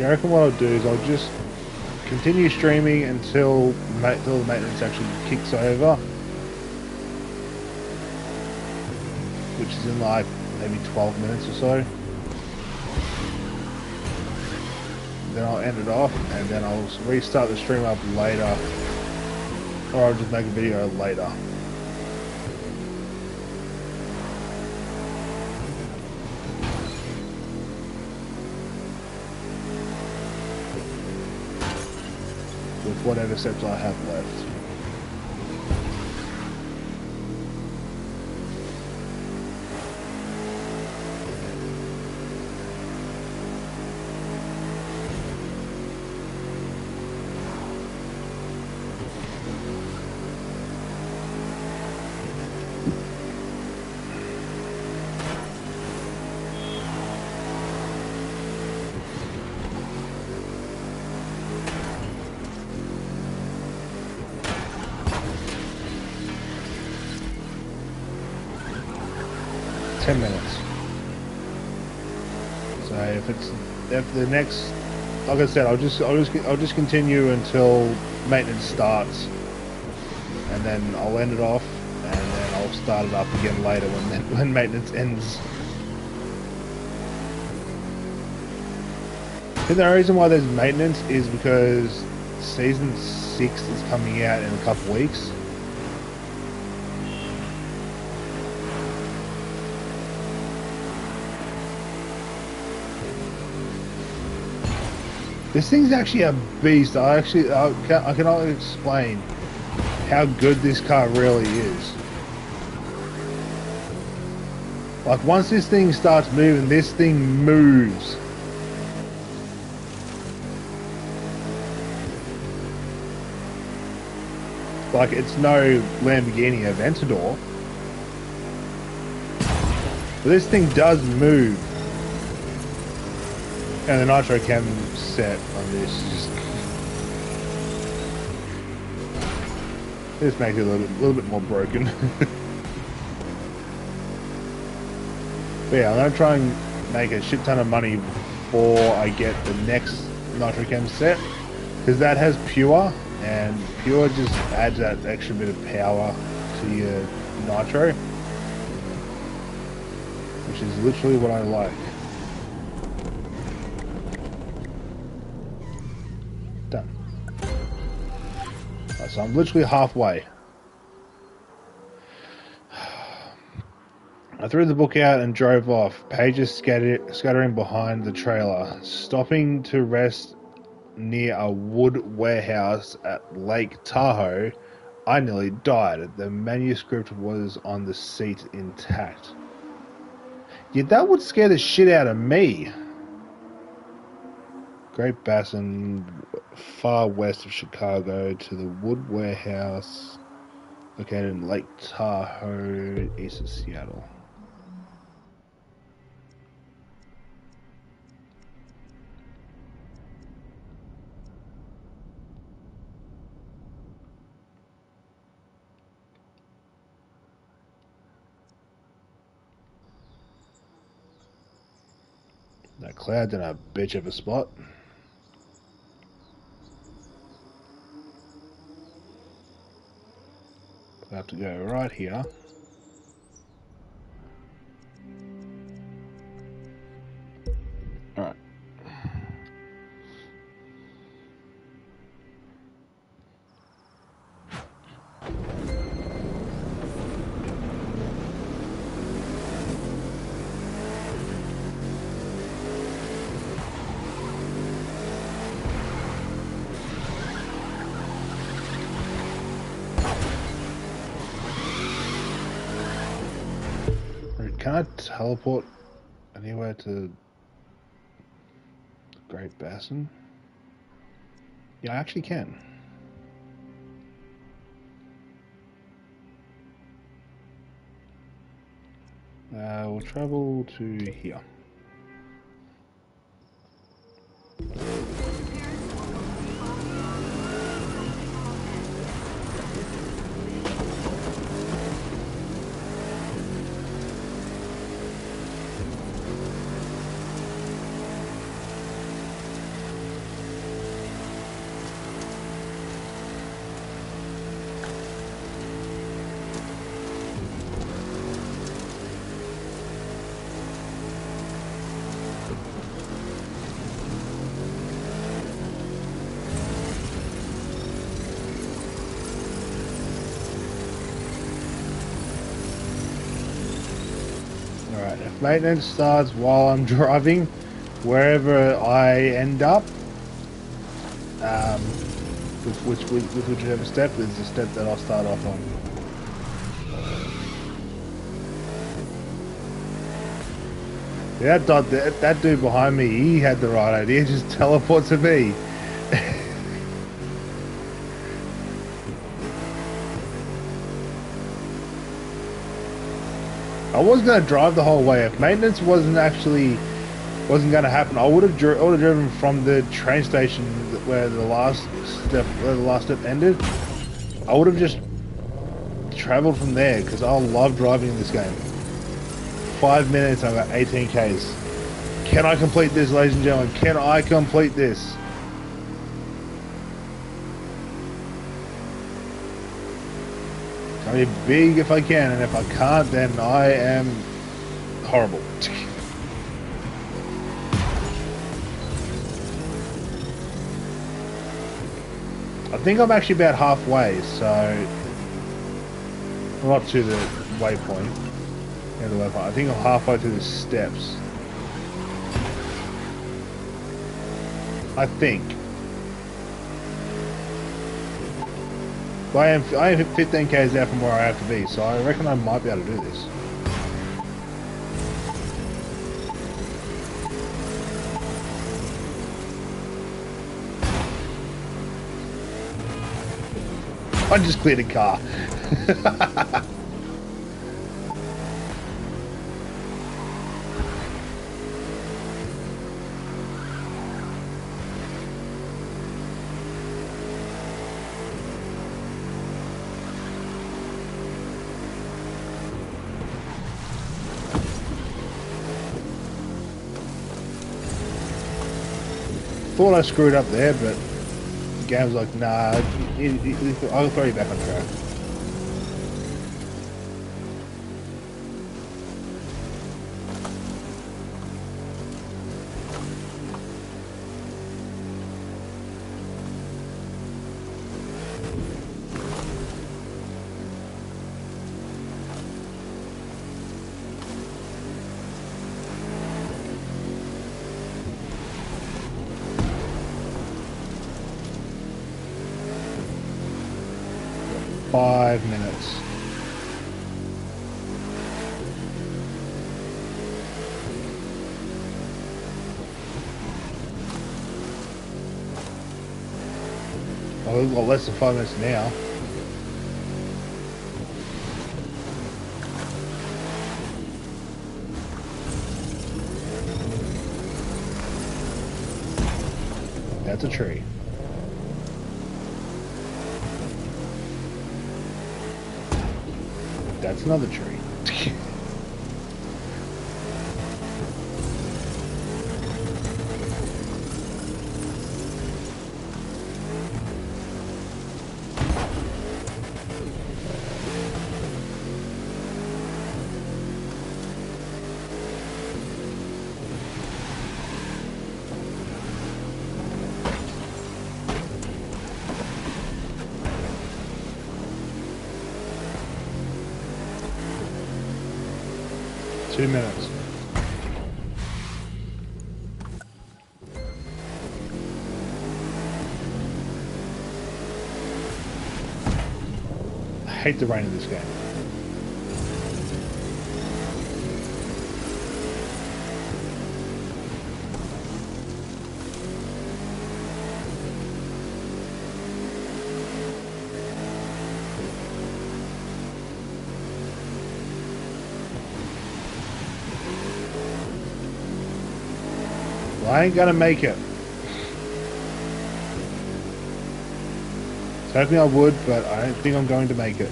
A: I reckon what I'll do is I'll just continue streaming until the maintenance actually kicks over, which is in like maybe 12 minutes or so. Then I'll end it off, and then I'll restart the stream up later, or I'll just make a video later. With whatever steps I have left. Minutes. So if the next, like I said, I'll just continue until maintenance starts, and then I'll end it off, and then I'll start it up again later when maintenance ends. And the reason why there's maintenance is because season 6 is coming out in a couple weeks. This thing's actually a beast. I cannot explain how good this car really is. Like, once this thing starts moving, this thing moves. Like, it's no Lamborghini Aventador, but this thing does move. And the Nitro Cam set on this just makes it a little bit more broken. But yeah, I'm gonna try and make a shit ton of money before I get the next Nitro Cam set, because that has Pure, and Pure just adds that extra bit of power to your Nitro, which is literally what I like. Done. Right, so I'm literally halfway. I threw the book out and drove off, pages scattering behind the trailer. Stopping to rest near a wood warehouse at Lake Tahoe, I nearly died. The manuscript was on the seat intact. Yet that would scare the shit out of me. Great Basin, far west of Chicago, to the wood warehouse located in Lake Tahoe, east of Seattle. That cloud's in a bitch of a spot. I have to go right here. Alright. Can I teleport anywhere to Great Basin? Yeah, I actually can. We'll travel to here. maintenance starts while I'm driving, wherever I end up, with whichever step is the step that I'll start off on. That dude behind me, he had the right idea. Just teleport to me. I was gonna drive the whole way. If maintenance wasn't gonna happen, I would have driven from the train station where the last step ended. I would have just traveled from there because I love driving in this game. 5 minutes, I'm at 18 Ks. Can I complete this, ladies and gentlemen? Can I complete this? I'll be big if I can, and if I can't, then I am horrible. I think I'm actually about halfway, so not to the waypoint. I think I'm halfway to the steps. I think. But I am 15 Ks out from where I have to be, so I reckon I might be able to do this. I just cleared a car. Thought I screwed up there, but the game was like, nah, I'll throw you back on track. Five minutes. Oh, we've got less than 5 minutes now. That's a tree. That's another tree. Two minutes. I hate the rain in this game. Well, I ain't gonna make it. I was hoping I would, but I don't think I'm going to make it.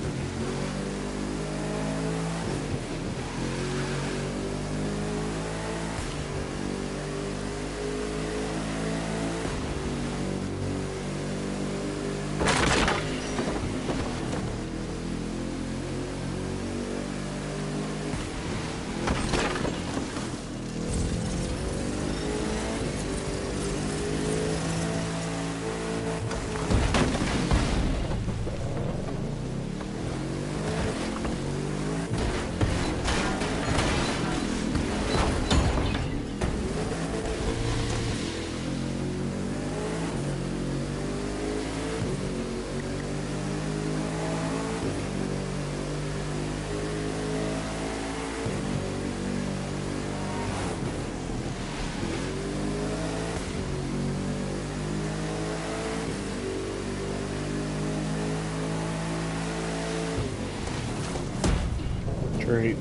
A: Street.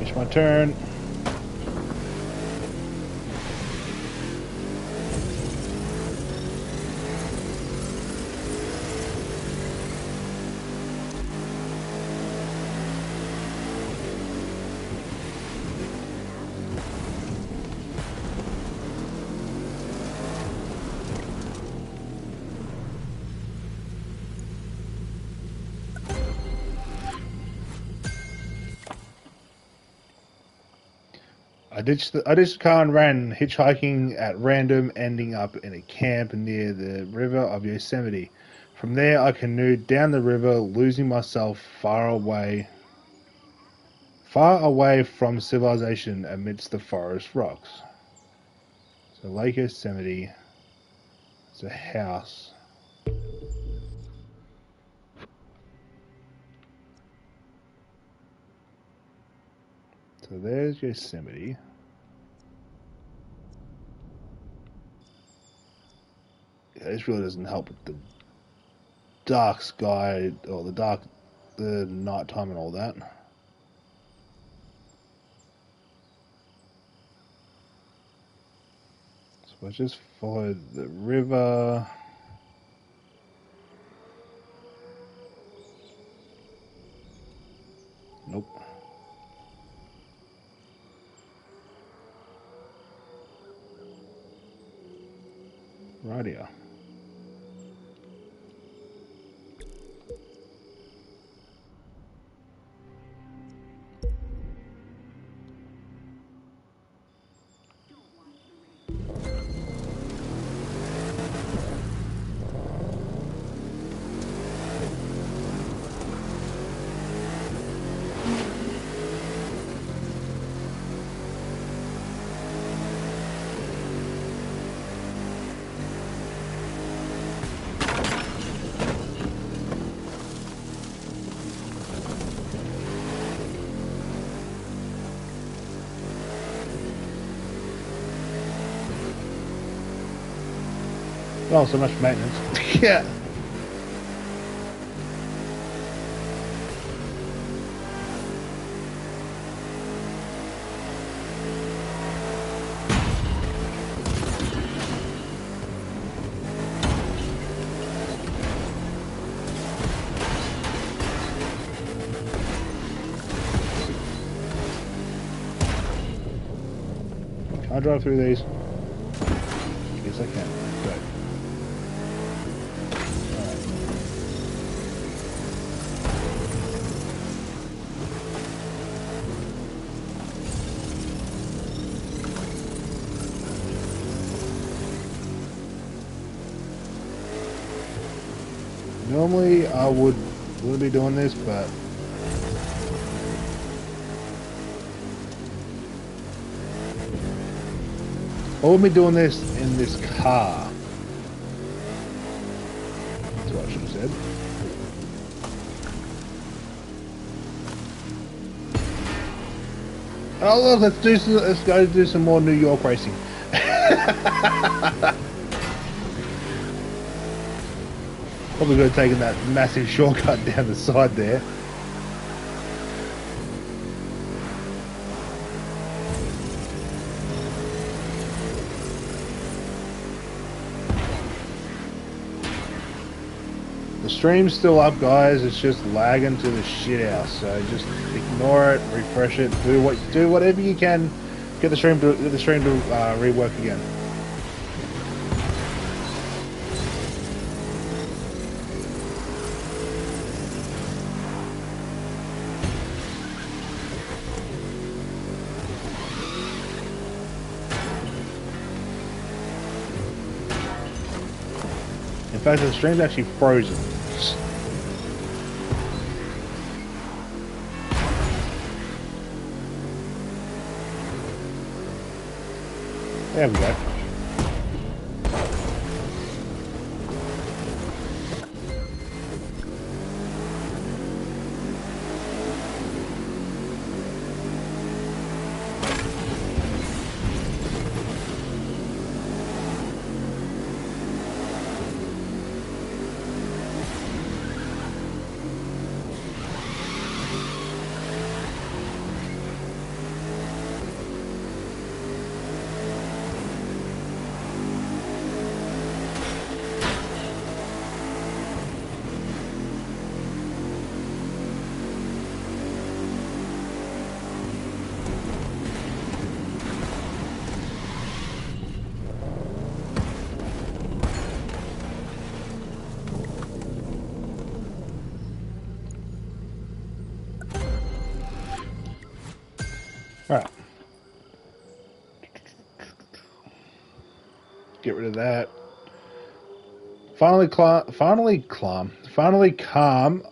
A: It's my turn. I ditched the car and ran, hitchhiking at random, ending up in a camp near the river of Yosemite. From there, I canoed down the river, losing myself far away from civilization amidst the forest rocks. So Lake Yosemite is a house. So there's Yosemite. Yeah, this really doesn't help with the dark sky or the nighttime and all that. So I just followed the river. Nope. Right here. Oh, so much for maintenance. Yeah. Can I drive through these? Yes, I can. Great. Normally I wouldn't be doing this, but I wouldn't be doing this in this car. That's what I should have said. Oh look, let's go do some more New York racing. Probably could have taken that massive shortcut down the side there. The stream's still up, guys. It's just lagging to the shit house. So just ignore it, refresh it, do whatever you can. Get the stream to rework again. In fact, the stream's actually frozen. There we go. Get rid of that. Finally calm.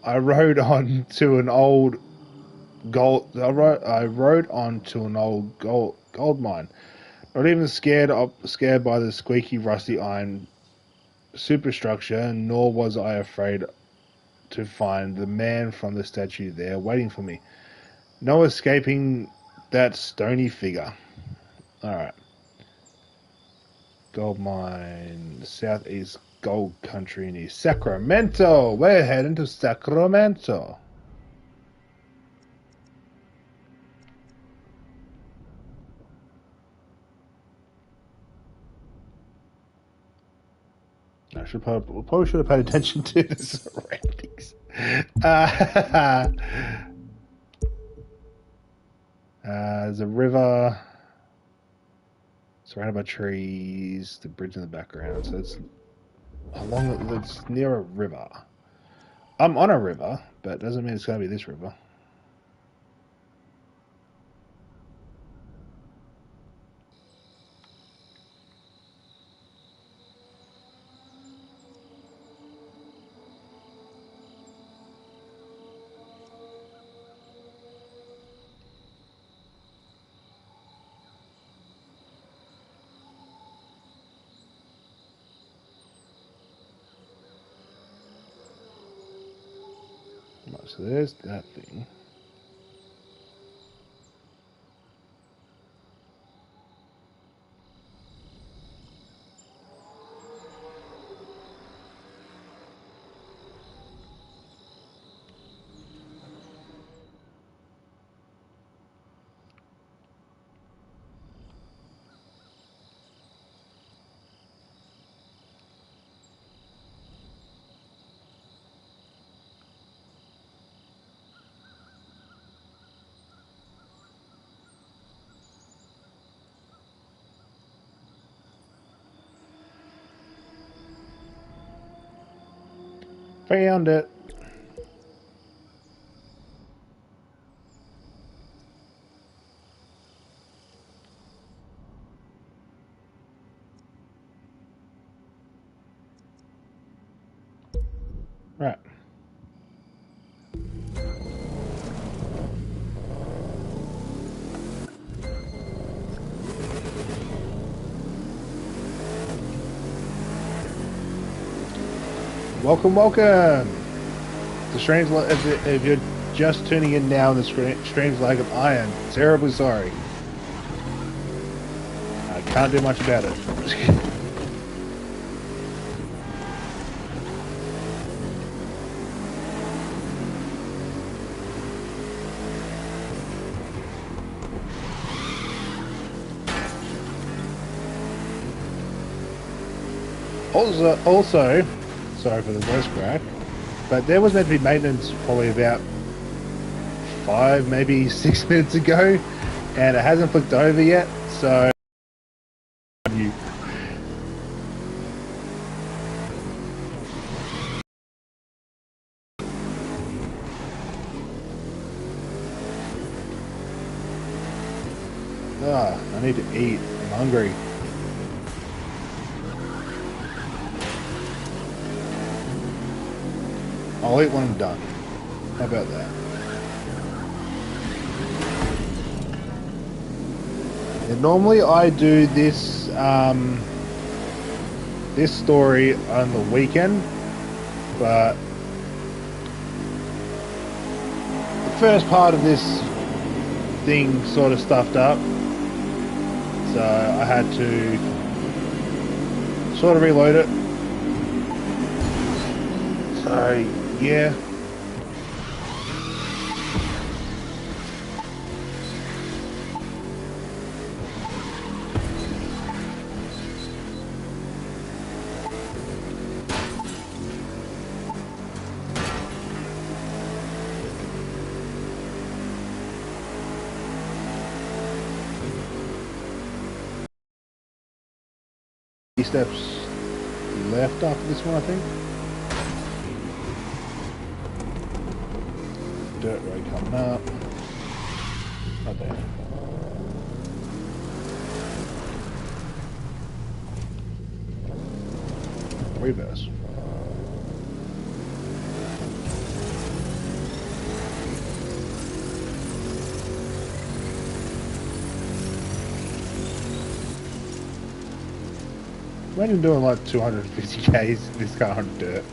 A: I rode on to an old gold mine. Not even scared by the squeaky, rusty iron superstructure, nor was I afraid to find the man from the statue there waiting for me. No escaping that stony figure. Alright. Gold mine, southeast gold country near Sacramento. We're heading to Sacramento. Probably should have paid attention to the surroundings. There's a river surrounded by trees, the bridge in the background. So it's it's near a river. I'm on a river, but doesn't mean it's going to be this river. So there's that thing. Found it. Right. Welcome. The strange. If you're just tuning in now, the strange lag of iron. Terribly sorry. I can't do much about it. Also, sorry for the voice crack, but there was meant to be maintenance probably about 5, maybe 6 minutes ago, and it hasn't flicked over yet, so you. I need to eat. I'm hungry. I'll eat when I'm done. How about that? And normally I do this this story on the weekend, but the first part of this thing sort of stuffed up, so I had to sort of reload it. So yeah. Steps left after this one, I think. Dirt road coming up. Not there. reverse. Imagine doing like 250 k's in this car on dirt.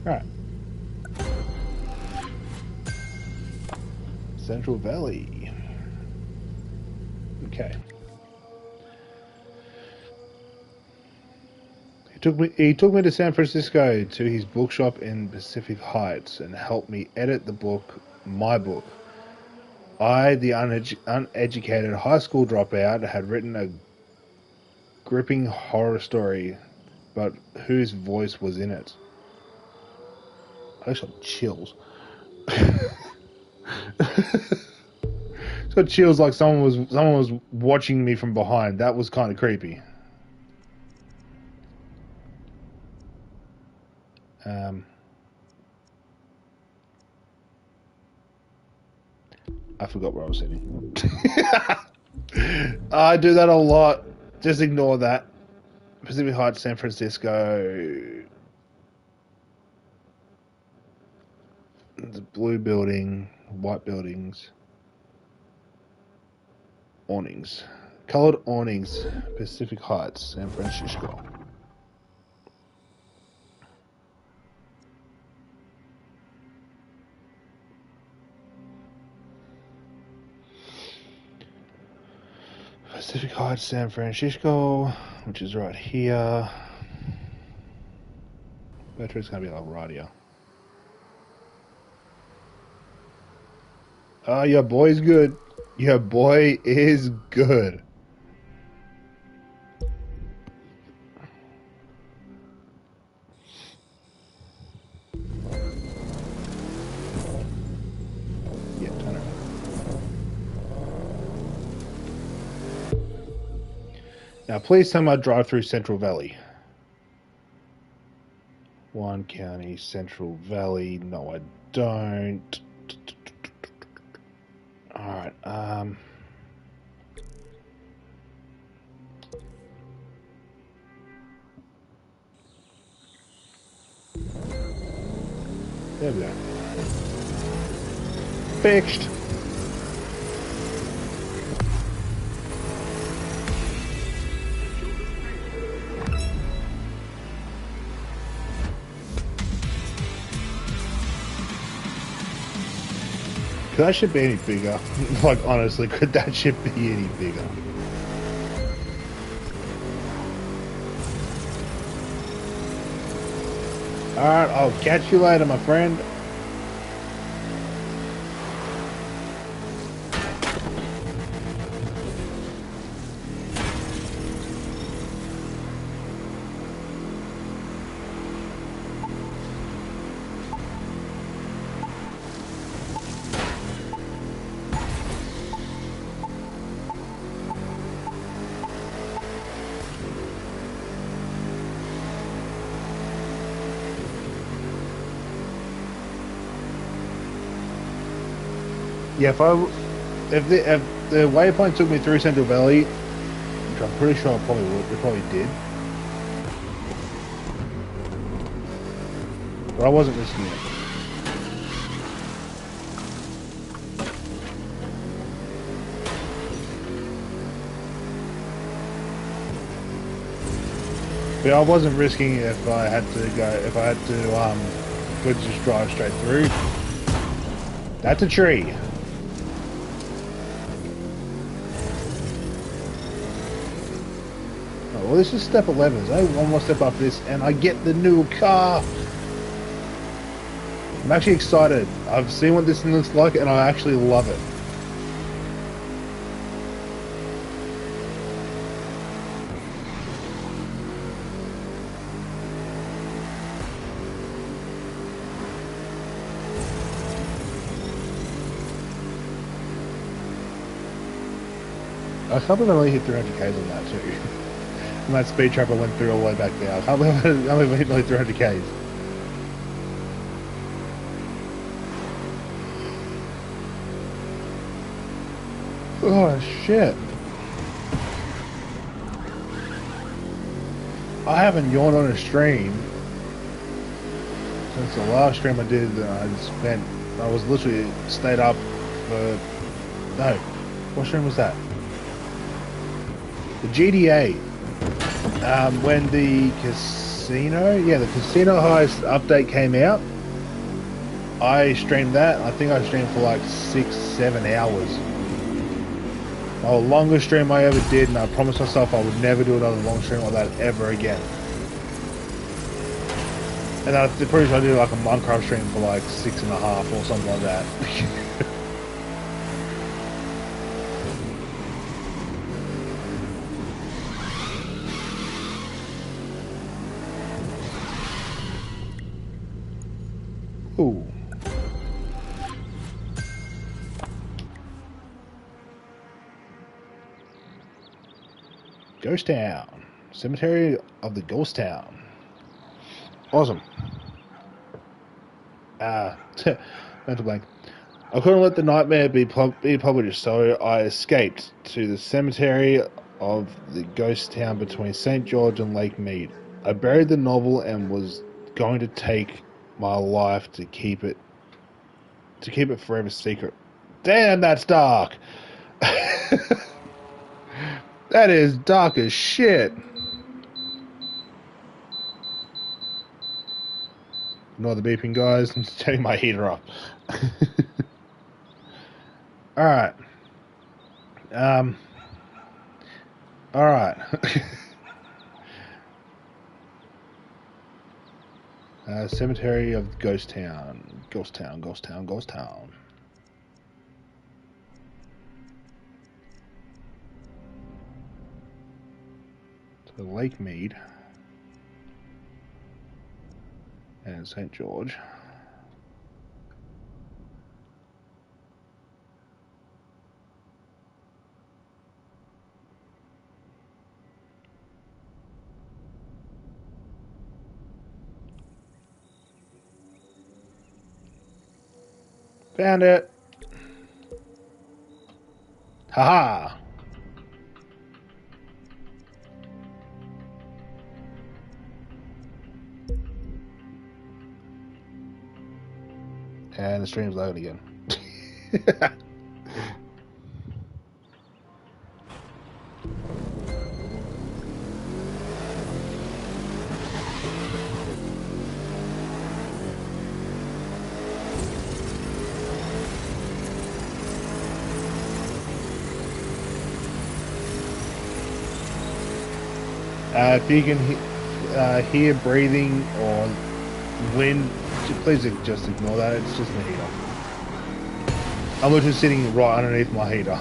A: Alright. Central Valley. Okay. He took me to San Francisco to his bookshop in Pacific Heights and helped me edit the book, my book. I, the uneducated high school dropout, had written a gripping horror story, but whose voice was in it? I just got chills. It's got chills like someone was watching me from behind. That was kind of creepy. I forgot where I was sitting. I do that a lot. Just ignore that. Pacific Heights, San Francisco. The blue building, white buildings. Awnings. Colored awnings. Pacific Heights, San Francisco. Pacific Heights, San Francisco, which is right here. Bet it's gonna be like right here. Ah, your boy's good. Your boy is good. Yeah, turn around. Now, please tell me I drive through Central Valley. One County, Central Valley. No, I don't. Alright, there we go. Fixed. Could that ship be any bigger? Like, honestly, could that ship be any bigger? Alright, I'll catch you later, my friend. Yeah, if the waypoint took me through Central Valley, which I'm pretty sure it probably did, but I wasn't risking it. But I wasn't risking it if I had to just drive straight through. That's a tree. Well, this is step 11. So one more step after this, and I get the new car. I'm actually excited. I've seen what this thing looks like, and I actually love it. I can't believe I only hit 300 k's on that too. And that speed trap I went through all the way back there. I can't believe I only hit like 300 k's. Oh shit. I haven't yawned on a stream since the last stream I did. I was literally stayed up for, no, what stream was that? The GDA. When the casino heist update came out, I streamed that. I think I streamed for like 6-7 hours. My longest stream I ever did, and I promised myself I would never do another long stream like that ever again. And I'm pretty sure I did like a Minecraft stream for like 6.5 or something like that. Ooh. Ghost Town. Cemetery of the Ghost Town. Awesome. Mental blank. I couldn't let the nightmare be published, so I escaped to the cemetery of the Ghost Town between St. George and Lake Mead. I buried the novel and was going to take my life to keep it forever secret. Damn, that's dark. That is dark as shit. Ignore the beeping, guys. I'm just turning my heater off. Alright. Alright. Cemetery of Ghost Town. Ghost Town, Ghost Town, Ghost Town. So Lake Mead. And St. George. Found it. Haha. And the stream's loading again. If you can hear breathing or wind, please just ignore that. It's just the heater. I'm literally sitting right underneath my heater.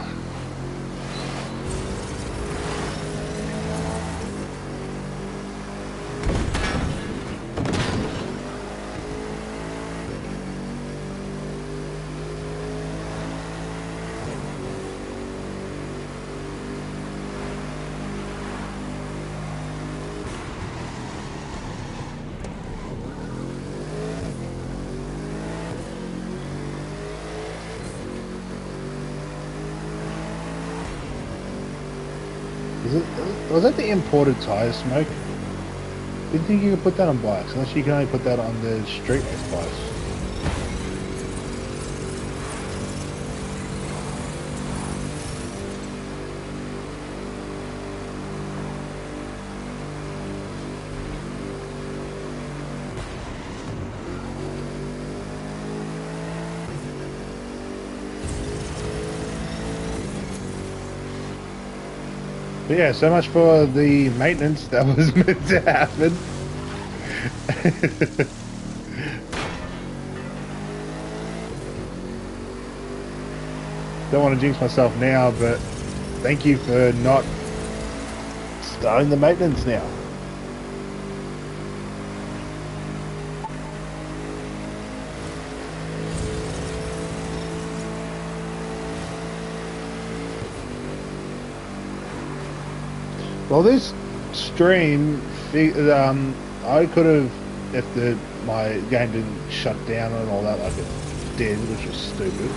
A: Was that the imported tire smoke? Didn't think you could put that on bikes, unless you can only put that on the street race bikes. But yeah, so much for the maintenance that was meant to happen. Don't want to jinx myself now, but thank you for not starting the maintenance now. Well, this stream, I could have, if my game didn't shut down and all that like it did, which was stupid.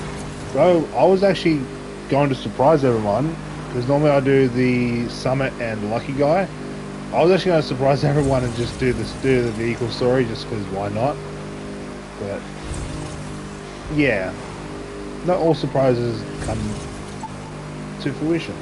A: Bro, I was actually going to surprise everyone, because normally I do the Summit and Lucky Guy. I was actually going to surprise everyone and just do the vehicle story, just because why not? But yeah, not all surprises come to fruition.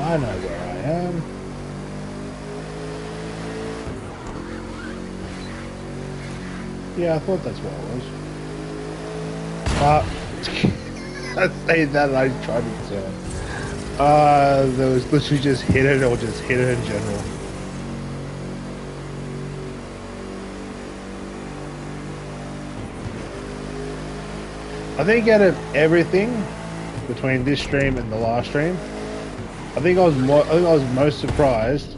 A: I know where I am. Yeah, I thought that's what it was. I say that and I tried to turn. There was literally just hit it or just hit it in general. I think out of everything between this stream and the last stream, I think I was most surprised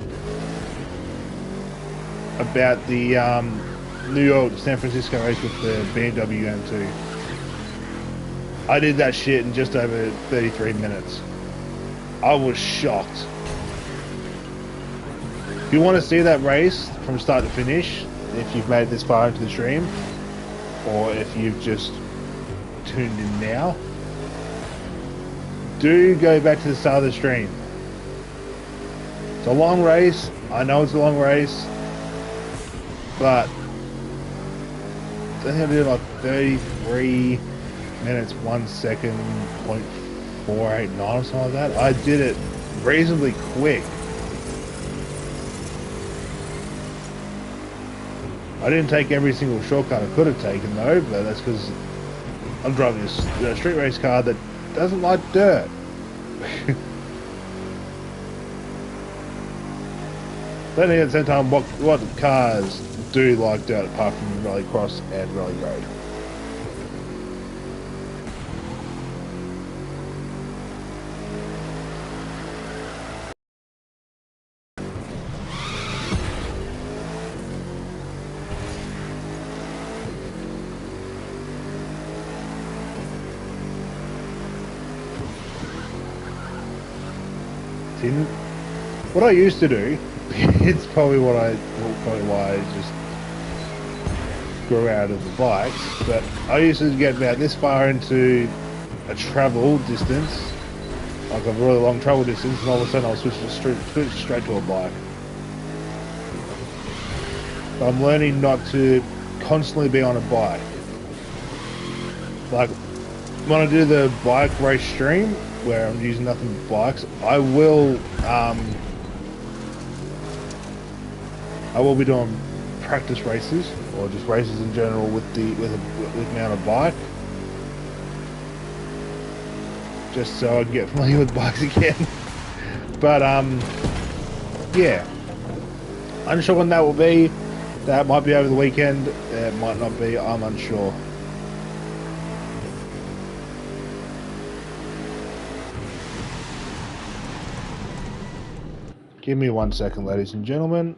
A: about the New York San Francisco race with the BMW M2. I did that shit in just over 33 minutes. I was shocked. If you want to see that race from start to finish, if you've made it this far into the stream, or if you've just tuned in now, do go back to the start of the stream. It's a long race. I know it's a long race, but I think I did like 33 minutes 1 second, 0.489 or something like that. I did it reasonably quick. I didn't take every single shortcut I could have taken though, but that's because I'm driving a street race car that doesn't like dirt. But then at the same time, what cars do like dirt apart from Rallycross and Rally Road? What I used to do, it's probably why I just grew out of the bikes, but I used to get about this far into a travel distance, like a really long travel distance, and all of a sudden I'll switch straight to a bike. But I'm learning not to constantly be on a bike. Like, when I do the bike race stream, where I'm using nothing but bikes, I will be doing practice races or just races in general with me on a bike, just so I can get familiar with bikes again. But yeah, unsure when that will be. That might be over the weekend. It might not be. I'm unsure. Give me 1 second, ladies and gentlemen.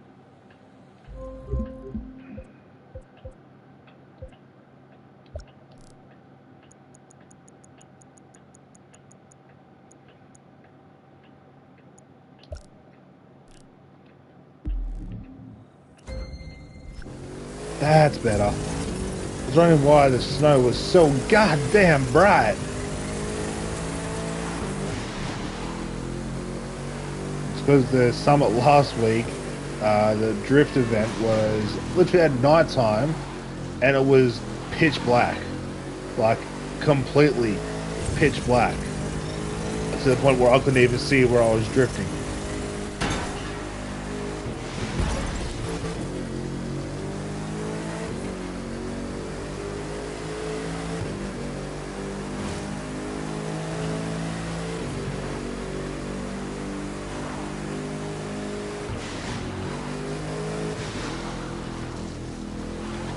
A: That's better. was wondering why the snow was so goddamn bright. It's because the summit last week, the drift event was literally at night time, and it was pitch black, like completely pitch black, to the point where I couldn't even see where I was drifting.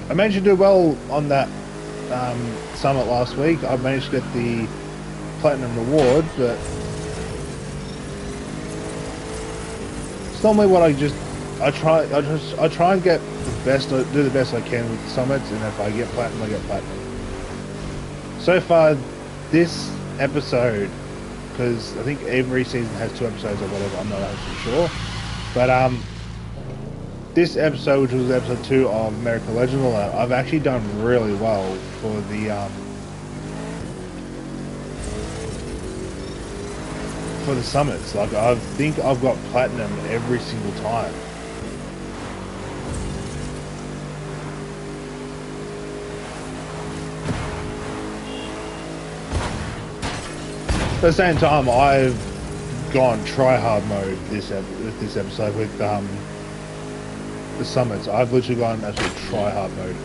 A: I managed to do well on that summit last week. I managed to get the platinum reward, but it's normally what I try and get the best, do the best I can with the summits, and if I get platinum, I get platinum. So far, this episode, because I think every season has 2 episodes or whatever, I'm not actually sure, but this episode, which was episode 2 of American Legend, I've actually done really well for the summits. Like, I think I've got platinum every single time. At the same time, I've gone try-hard mode with this episode with the summits. I've literally gone absolute try-hard mode.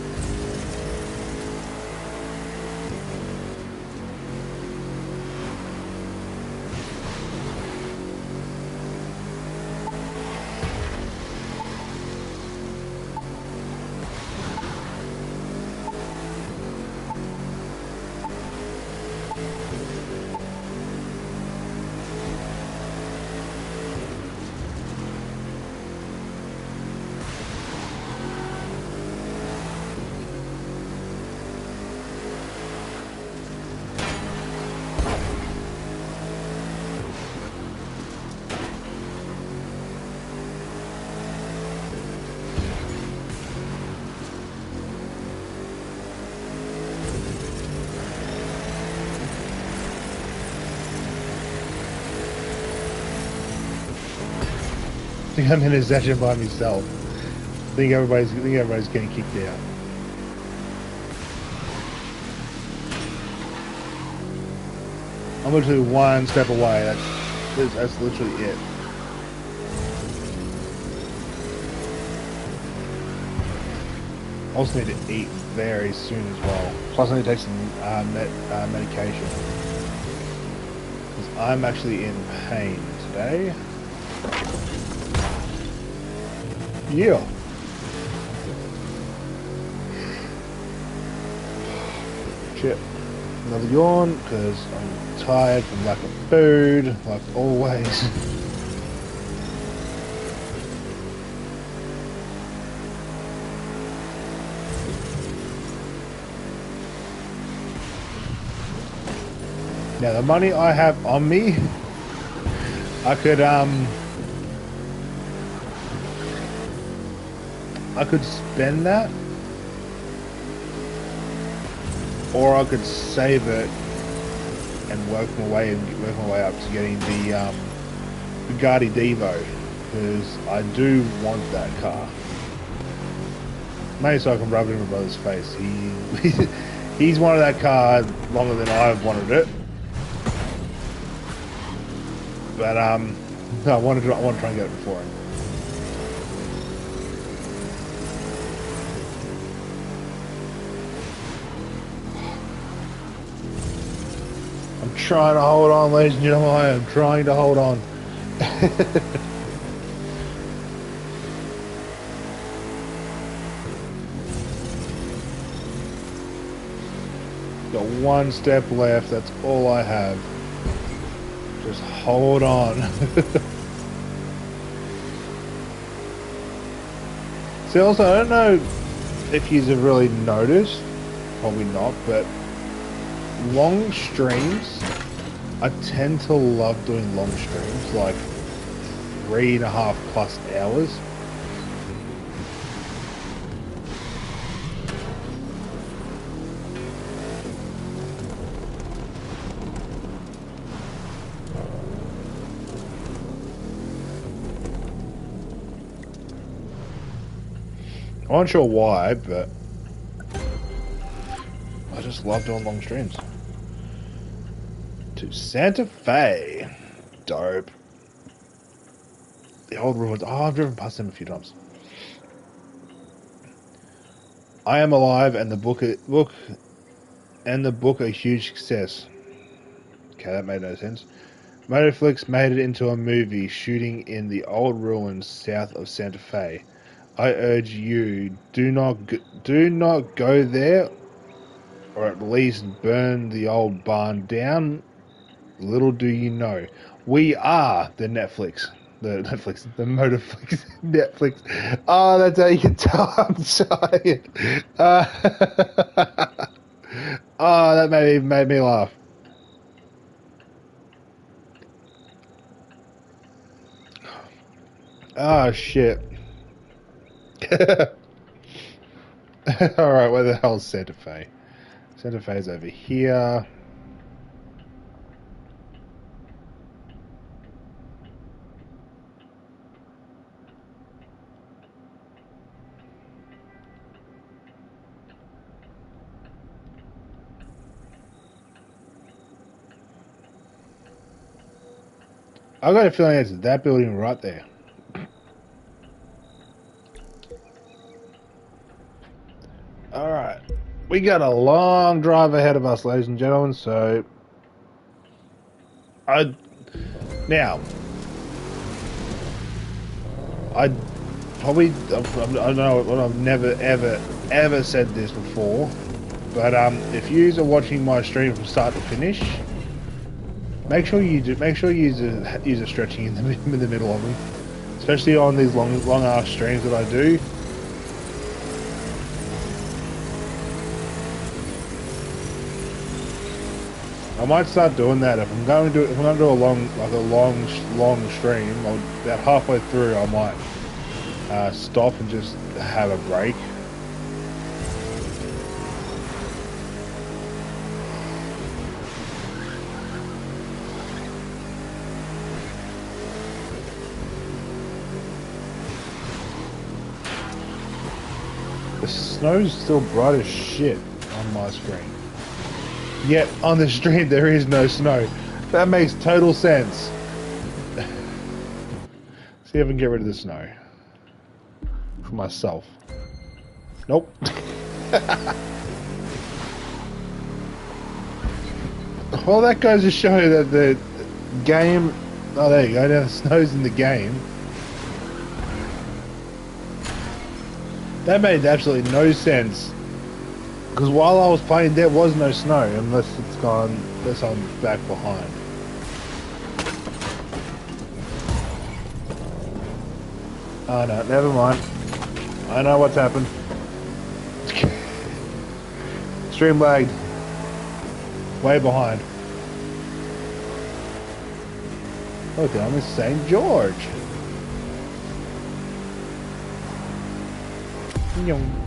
A: I think I'm in a session by myself. I think everybody's getting kicked out. I'm literally one step away. That's literally it. I also need to eat very soon as well. Plus I need to take some medication. Because I'm actually in pain today. Yeah. Shit. Another yawn because I'm tired from lack of food, like always. Now the money I have on me, I could spend that, or I could save it and work my way up to getting the Bugatti Devo, because I do want that car. Maybe so I can rub it in my brother's face. He's wanted that car longer than I've wanted it, but no, I want to try and get it before him. I'm trying to hold on, ladies and gentlemen. I am trying to hold on. Got one step left. That's all I have. Just hold on. See, also, I don't know if you have really noticed. Probably not, but long streams, I tend to love doing long streams, like 3.5+ hours. I'm not sure why, but I just love doing long streams. To Santa Fe. Dope. The old ruins. Oh, I've driven past them a few times. I Am Alive and the book a huge success. Okay, that made no sense. Motorflix made it into a movie shooting in the old ruins south of Santa Fe. I urge you, do not go there, or at least burn the old barn down. Little do you know, we are the Motorflix, Netflix. Oh, that's how you can tell I'm tired. Oh, that made me laugh. Oh, shit. Alright, where the hell's Santa Fe? Santa Fe's over here. I got a feeling it's that building right there. Alright. We got a long drive ahead of us, ladies and gentlemen, so... Now... I know I've never, ever said this before, but if you are watching my stream from start to finish, make sure you use a stretching in the middle of them, especially on these long ass streams that I do. I might start doing that if I'm going to do a long stream. About halfway through, I might stop and just have a break. The snow's still bright as shit on my screen. Yet on the stream there is no snow. That makes total sense. See if I can get rid of the snow. For myself. Nope. Well, that goes to show that the game... Oh, there you go. Now the snow's in the game. That made absolutely no sense. Because while I was playing, there was no snow, unless I'm back behind. Oh no, never mind. I know what's happened. Stream lagged. Way behind. Oh, damn, it's St. George. Yum.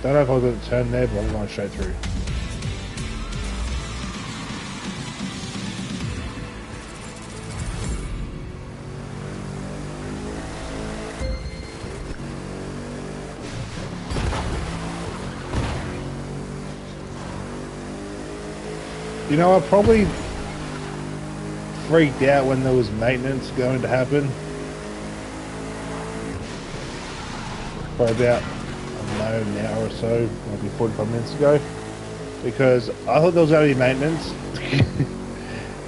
A: Don't know if I was going to turn there, but I'm going straight through. You know, I probably freaked out when there was maintenance going to happen. For about, an hour or so, maybe 45 minutes ago, because I thought there was going to be maintenance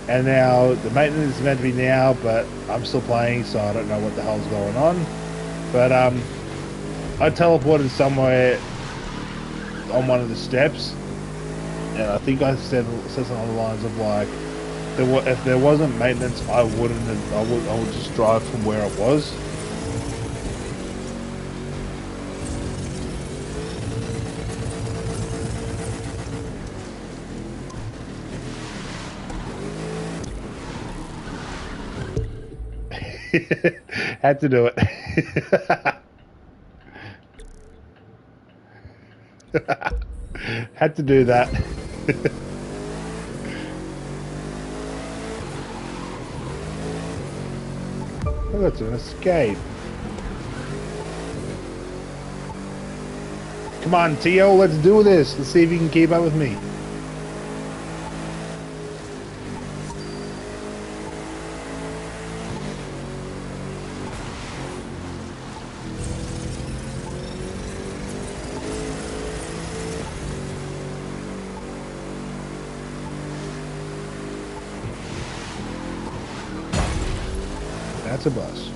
A: and now the maintenance is meant to be now, but I'm still playing, so I don't know what the hell's going on. But I teleported somewhere on one of the steps, and I think I said something on the lines of like, if there wasn't maintenance, I would just drive from where it was. Had to do it. Had to do that. Oh, that's an escape. Come on, Tio, let's do this. Let's see if you can keep up with me. That's a bus.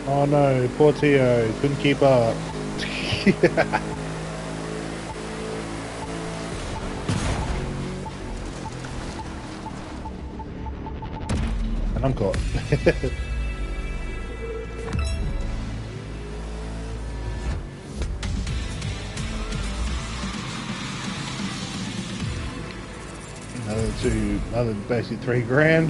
A: Oh no, poor Tio, couldn't keep up. And I'm caught. Another basically $3 grand.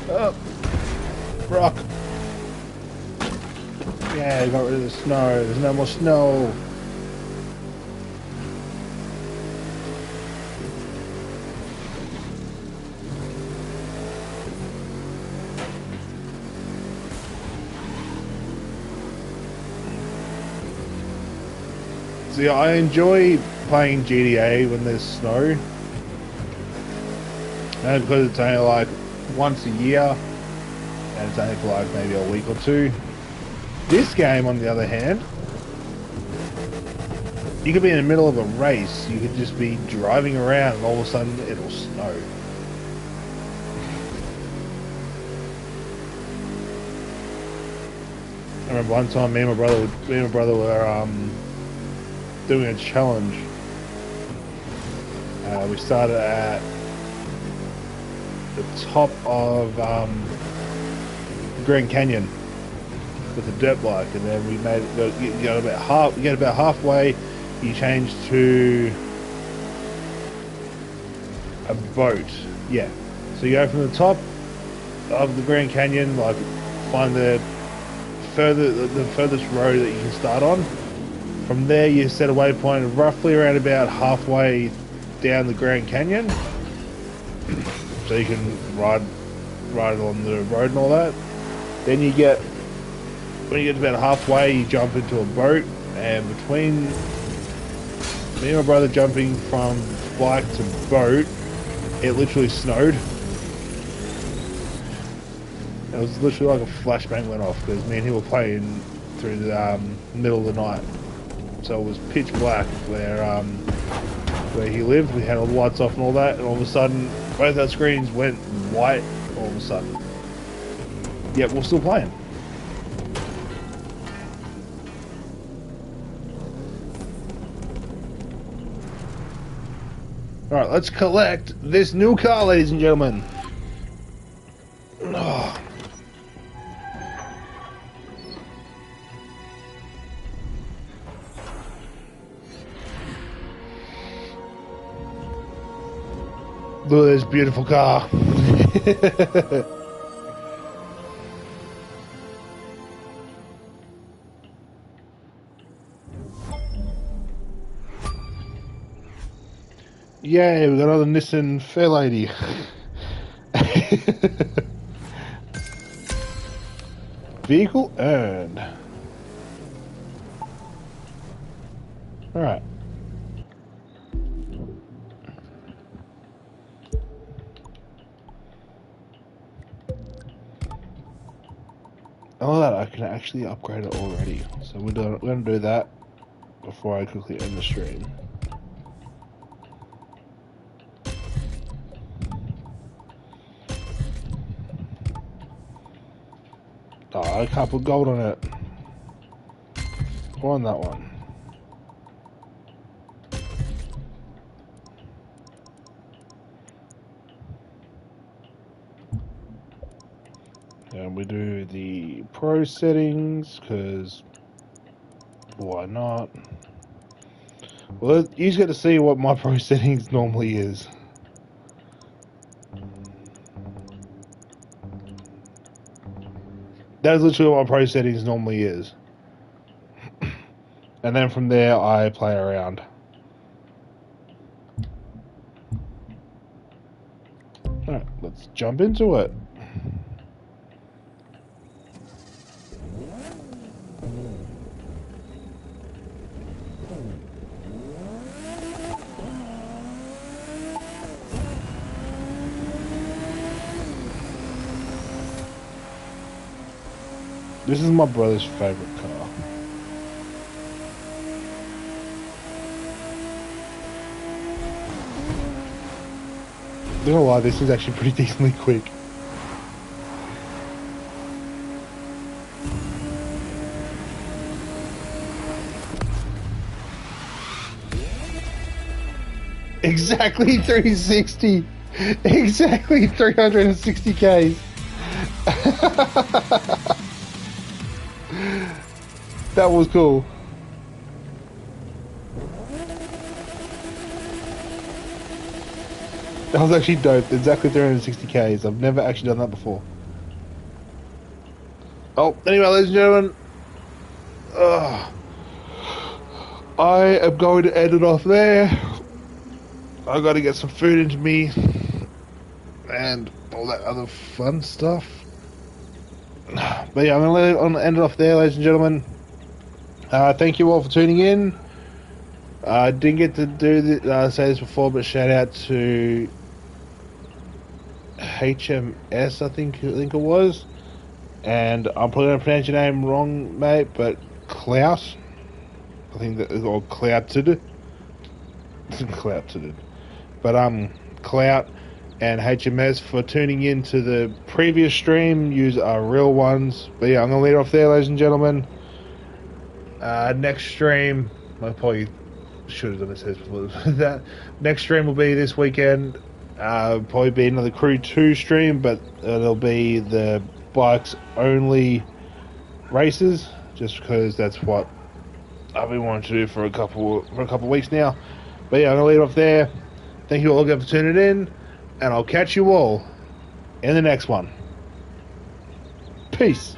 A: Oh, rock. Yeah, got rid of the snow. There's no more snow. See, I enjoy playing GTA when there's snow. And because it's only like once a year, and it's only for like maybe a week or two. This game, on the other hand, you could be in the middle of a race, you could just be driving around and all of a sudden it'll snow. I remember one time me and my brother were doing a challenge. We started at the top of Grand Canyon with a dirt bike, and then we made it. You get about halfway, you change to a boat. Yeah, so you go from the top of the Grand Canyon, like find the furthest road that you can start on. From there, you set a waypoint roughly around about halfway down the Grand Canyon, so you can ride along the road and all that. Then when you get to about halfway, you jump into a boat, and between me and my brother jumping from bike to boat, it literally snowed. It was literally like a flashbang went off, because me and him were playing through the middle of the night. So it was pitch black where he lived. We had all the lights off and all that, and all of a sudden both our screens went white all of a sudden. Yet we're still playing. Alright, let's collect this new car, ladies and gentlemen. Oh. Look at this beautiful car. Yay, we got another Nissan Fairlady. Vehicle earned. Alright. Oh, that I can actually upgrade it already. So we're going to do that before I quickly end the stream. Oh, I can't put gold on it. Go on that one. And we do the pro settings, because why not? Well, you just get to see what my pro settings normally is. That is literally what my pro settings normally is. And then from there, I play around. Alright, let's jump into it. This is my brother's favorite car. I'm not gonna lie, this is actually pretty decently quick. Exactly 360. Exactly 360 Ks. That was cool. That was actually dope. Exactly 360 Ks. I've never actually done that before. Oh, anyway, ladies and gentlemen, I am going to end it off there. I got to get some food into me and all that other fun stuff. But yeah, I'm going to end it off there, ladies and gentlemen. Thank you all for tuning in. I didn't get to do say this before, but shout out to HMS, I think it was. And I'm probably going to pronounce your name wrong, mate, but Klaus. I think that is all Clouted. Clouted. But Clout and HMS for tuning in to the previous stream. Use our real ones. But yeah, I'm going to lead off there, ladies and gentlemen. Next stream, I probably should have done this before that. Next stream will be this weekend. Probably be another Crew 2 stream, but it'll be the bikes only races, just because that's what I've been wanting to do for a couple weeks now. But yeah, I'm gonna leave it off there. Thank you all again for tuning in, and I'll catch you all in the next one. Peace.